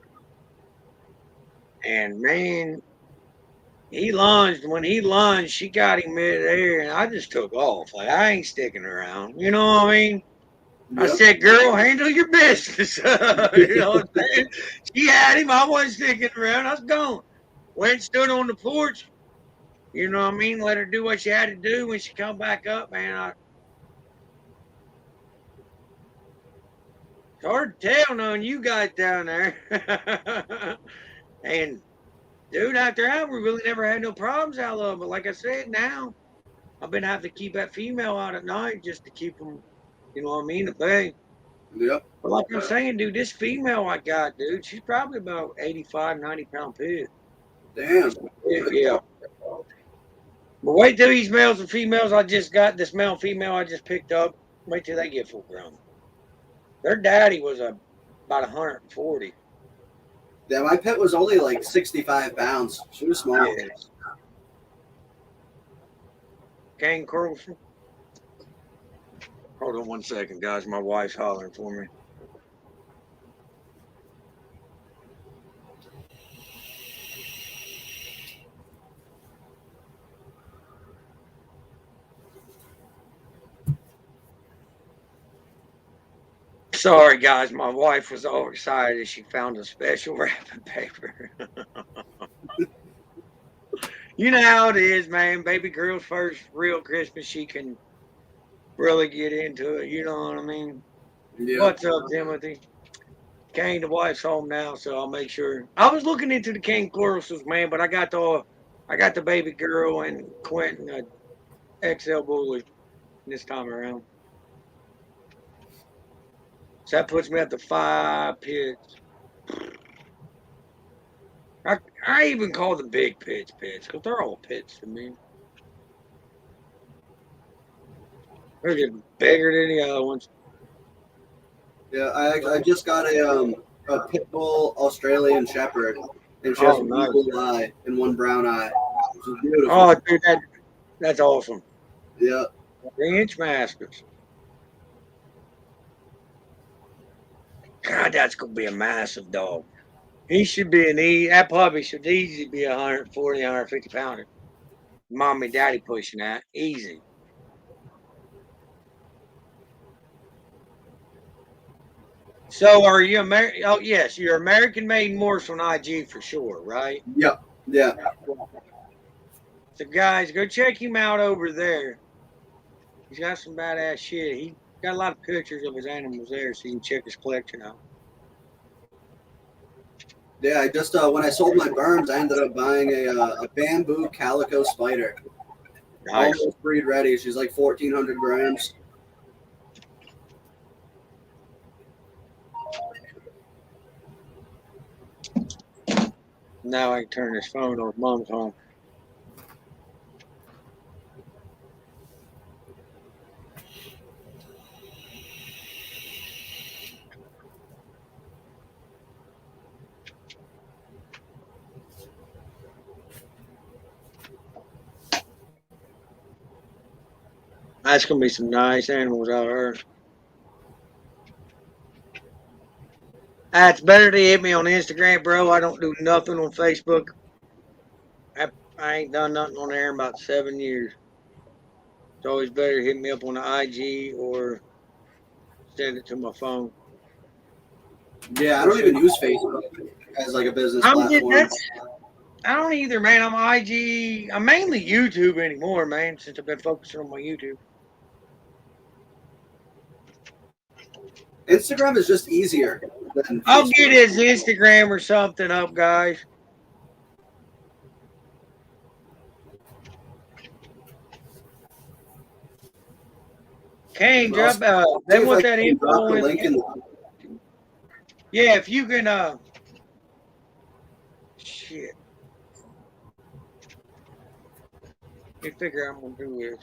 And, man, he lunged. When he lunged, she got him midair, and I just took off. Like, I ain't sticking around. You know what I mean? I Yep. said, girl, handle your business. You know what I'm saying? She had him. I wasn't sticking around. I was gone. Went and stood on the porch. You know what I mean? Let her do what she had to do. When she come back up, man, it's hard to tell knowing you guys down there. And, dude, after that, we really never had no problems out of it. But like I said, now I've been having to keep that female out at night just to keep them, you know what I mean, at bay. Yep. But like I'm saying, dude, this female I got, dude, she's probably about 85, 90-pound pig. Damn. Yeah. But wait till these males and females I just got, this male and female I just picked up, wait till they get full grown. Their daddy was about 140. Yeah, my pet was only like 65 pounds. She was small. Yeah. Kane Carlson. Hold on one second, guys. My wife's hollering for me. Sorry, guys. My wife was all excited. She found a special wrapping paper. You know how it is, man. Baby girl's first real Christmas. She can really get into it. You know what I mean? Yeah. What's up, Timothy? Kane, the wife's home now, so I'll make sure. I was looking into the Kane Corusals, man, but I got the baby girl and Quentin XL bully this time around. So that puts me up to 5 pits. I even call them big pits because they're all pits to me. They're just bigger than the other ones. Yeah, I just got a pit bull Australian Shepherd, and she has one Nice. blue eye and one brown eye, which is beautiful. Oh, dude, that's awesome. Yeah. 3-inch masters. God, that's gonna be a massive dog. He should be that puppy should easily be 140, 150 pounder. Mommy, daddy pushing that easy. So are you American? Oh yes, you're American made Morphs on IG for sure, right? Yep. Yeah. So guys, go check him out over there. He's got some badass shit. He got a lot of pictures of his animals there, so you can check his collection out. Yeah, I just when I sold my berms, I ended up buying a bamboo calico spider. Nice. Almost breed ready. She's like 1,400 grams. Now I can turn this phone off. Mom's home. That's gonna be some nice animals out here. It's better to hit me on Instagram, bro. I don't do nothing on Facebook. I ain't done nothing on there in about 7 years. It's always better to hit me up on the IG or send it to my phone. Yeah, I don't even use Facebook as like a business platform. I don't either, man. I'm IG. I'm mainly YouTube anymore, man, since I've been focusing on my YouTube. Instagram is just easier than I'll Facebook. get his Instagram or something up, guys. Kane, drop they want that info in. Yeah, if you can shit. Let me figure out I'm gonna do this.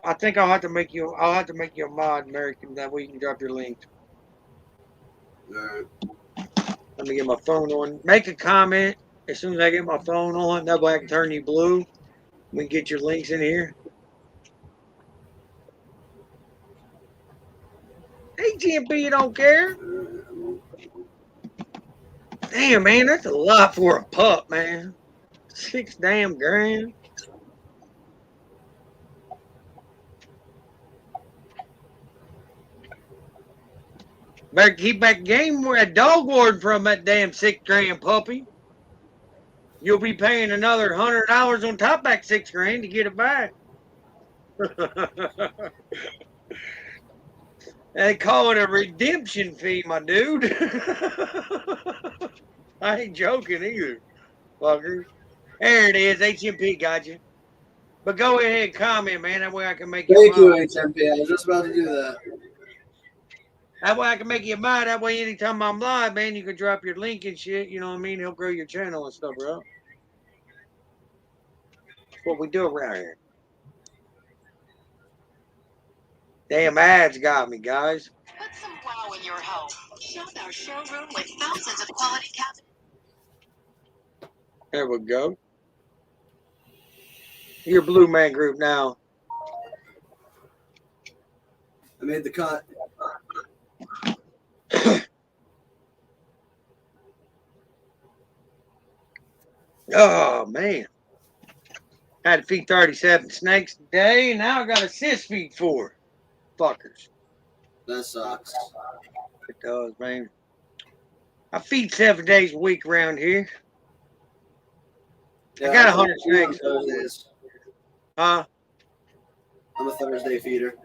I think I'll have to make you a mod, American, that way you can drop your link. All right. Let me get my phone on. Make a comment as soon as I get my phone on. That way I can turn you blue. We can get your links in here. Hey, GMP, you don't care? Damn, man, that's a lot for a pup, man. 6 damn grand. Better keep that game a dog ward from that damn 6 grand puppy. You'll be paying another $100 on top of that 6 grand to get it back. They call it a redemption fee, my dude. I ain't joking either, fuckers. There it is. HMP got you. But go ahead and comment, man. That way I can make you Thank you, mine. HMP. I was just about to do that. That way I can make you mine. That way anytime I'm live, man, you can drop your link and shit. You know what I mean? He'll grow your channel and stuff, bro. That's what we do around here. Damn ads got me, guys. Put some wow in your home. Shop our showroom with thousands of quality cabinets. There we go. Your Blue Man Group now. I made the cut. Oh, man. Had to feed 37 snakes today. Now I got to assist feed 4. Fuckers. That sucks. It does, man. I feed 7 days a week around here. Yeah, I got 100 snakes. Thursdays. Huh? I'm a Thursday feeder.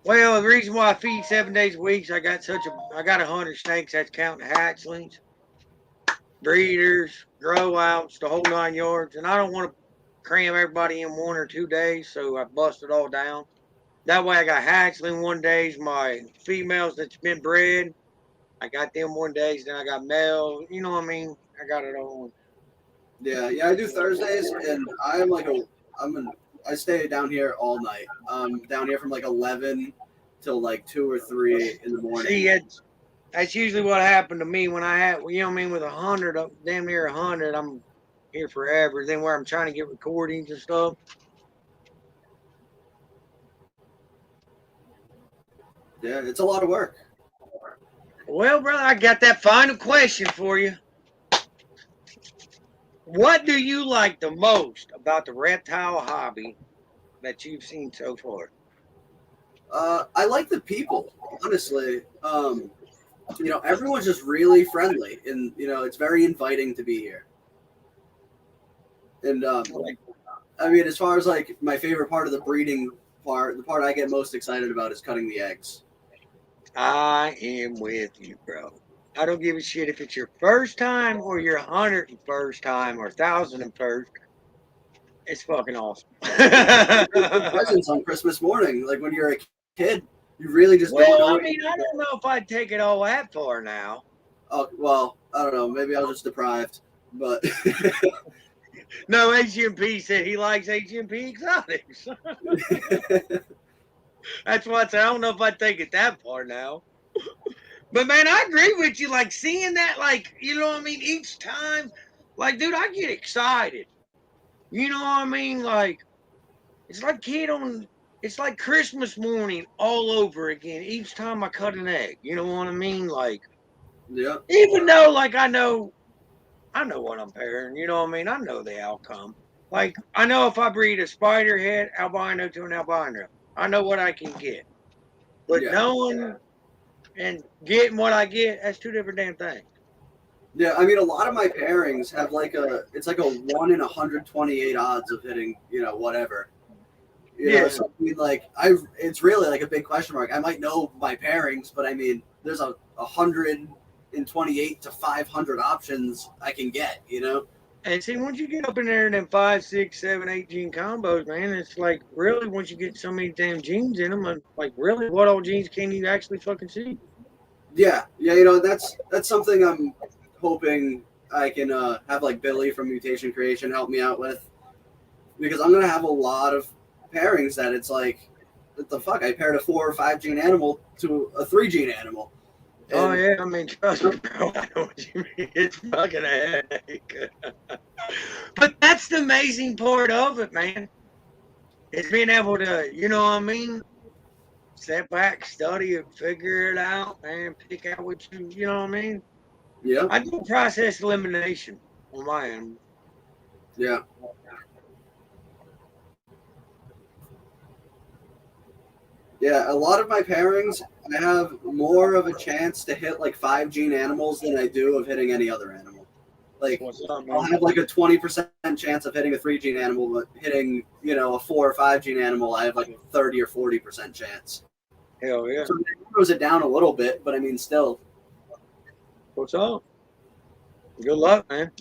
Well, the reason why I feed 7 days a week is I got 100 snakes. That's counting hatchlings, breeders, grow outs, the whole 9 yards. And I don't want to cram everybody in 1 or 2 days, so I bust it all down. That way I got hatchling 1 days, my females that's been bred, I got them 1 days, then I got male. You know what I mean? I got it all. Yeah, I do Thursdays, and I stay down here all night. Down here from like 11 till like 2 or 3 in the morning. See, that's usually what happened to me when I had, you know what I mean, with 100, damn near 100, I'm here forever. Then where I'm trying to get recordings and stuff. Yeah, it's a lot of work. Well, brother, I got that final question for you. What do you like the most about the reptile hobby that you've seen so far? I like the people, honestly. Everyone's just really friendly, and it's very inviting to be here. And I mean, as far as like my favorite part of the breeding part, the part I get most excited about is cutting the eggs. I am with you, bro. I don't give a shit if it's your first time or your 101st time or 1001st. It's fucking awesome. Presents on Christmas morning, like when you're a kid, you really just don't know. I mean, I don't know if I'd take it all that far now. Oh well, I don't know. Maybe I was just deprived, but no. HMP said he likes HMP exotics. That's why I said I don't know if I'd take it that far now. But man, I agree with you. Like seeing that, like, you know what I mean? Each time, like, dude, I get excited. You know what I mean? Like, it's like Christmas morning all over again. Each time I cut an egg, you know what I mean? Like, yeah. Even though, like, I know what I'm pairing. You know what I mean? I know the outcome. Like, I know if I breed a spider head albino to an albino, I know what I can get. But knowing and getting what I get, that's 2 different damn things. Yeah, I mean, a lot of my pairings have it's like a 1 in 128 odds of hitting, whatever. So I mean, like, it's really like a big question mark. I might know my pairings, but I mean, there's a 128 to 500 options I can get, And see, once you get up in there in them 5, 6, 7, 8 gene combos, man, it's like really once you get so many damn genes in them, like really, what all genes can you actually fucking see? Yeah, that's something I'm hoping I can have like Billy from Mutation Creation help me out with, because I'm gonna have a lot of pairings that it's like, what the fuck? I paired a 4 or 5 gene animal to a 3 gene animal, Oh And yeah, I mean, trust me, bro. I know what you mean. It's fucking a headache. But that's the amazing part of it, man. It's being able to, you know what I mean? Step back, study it, figure it out, man. Pick out what you know what I mean? yeah, I do process elimination on my end. yeah. Yeah, a lot of my pairings, I have more of a chance to hit like 5 gene animals than I do of hitting any other animal. Like, What's up, I'll man? have like a 20% chance of hitting a 3 gene animal, but hitting, a 4 or 5 gene animal, I have like a 30 or 40% chance. Hell yeah. So it narrows it down a little bit, but I mean, still. What's up? Good luck, man.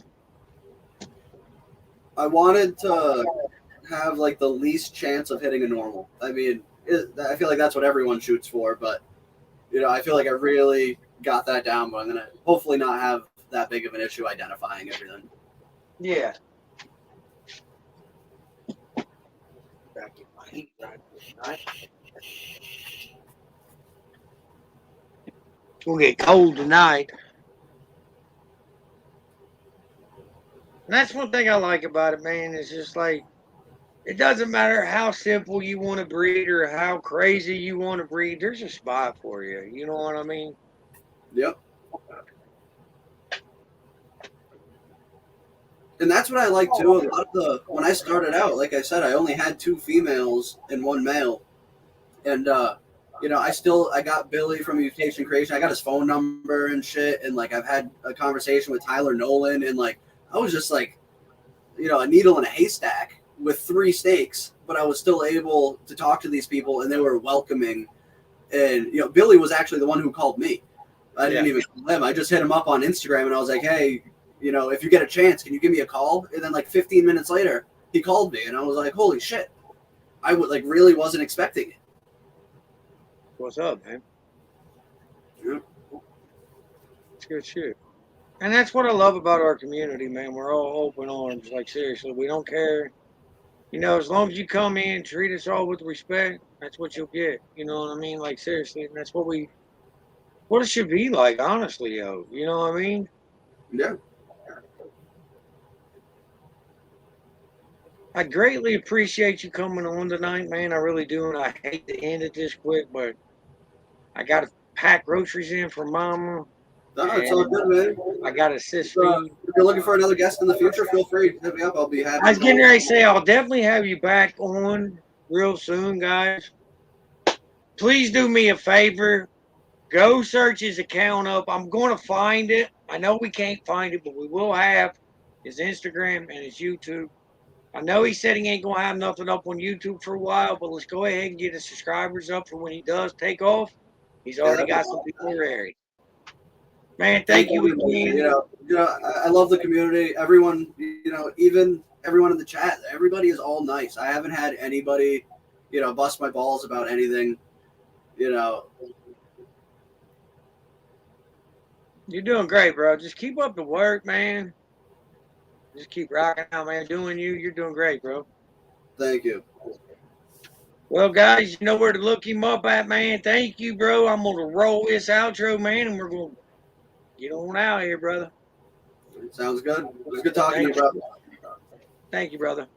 I wanted to have like the least chance of hitting a normal. I mean, I feel like that's what everyone shoots for, but I feel like I really got that down, but I'm gonna hopefully not have that big of an issue identifying everything. Yeah. Back in my heat right. It's gonna get cold tonight. And that's one thing I like about it, man. It's just like it doesn't matter how simple you want to breed or how crazy you want to breed. There's a spot for you. You know what I mean? Yep. And that's what I like too. A lot of when I started out, like I said, I only had 2 females and 1 male, and I got Billy from Mutation Creation. I got his phone number and shit, and like I've had a conversation with Tyler Nolan, and like I was just like, a needle in a haystack with 3 snakes, but I was still able to talk to these people, and they were welcoming. And Billy was actually the one who called me. I didn't even call him. I just hit him up on Instagram, and I was like, hey, if you get a chance, can you give me a call? And then like 15 minutes later, he called me, and I was like, holy shit. I really wasn't expecting it. What's up, man? Yeah. It's good shit. And that's what I love about our community, man. We're all open arms. Like, seriously, we don't care. As long as you come in, treat us all with respect, that's what you'll get. You know what I mean? Like, seriously. And that's what it should be like, honestly, yo. You know what I mean? Yeah. I greatly appreciate you coming on tonight, man. I really do. And I hate to end it this quick, but I got to pack groceries in for Mama. No, it's all good, man. I got to assist If feed. you're looking for another guest in the future, feel free to hit me up. I'll be happy. I was getting ready to say, I'll definitely have you back on real soon, guys. Please do me a favor. Go search his account up. I'm going to find it. I know we can't find it, but we will have his Instagram and his YouTube. I know he said he ain't going to have nothing up on YouTube for a while, but let's go ahead and get his subscribers up for when he does take off. He's already got some people ready. Man, thank you again. I love the community. Everyone, even everyone in the chat, everybody is all nice. I haven't had anybody, bust my balls about anything, You're doing great, bro. Just keep up the work, man. Just keep rocking out, man. Doing you. You're doing great, bro. Thank you. Well, guys, you know where to look him up at, man. Thank you, bro. I'm going to roll this outro, man, and we're going to get on out here, brother. Sounds good. It was good talking to you, bro. Thank you, brother.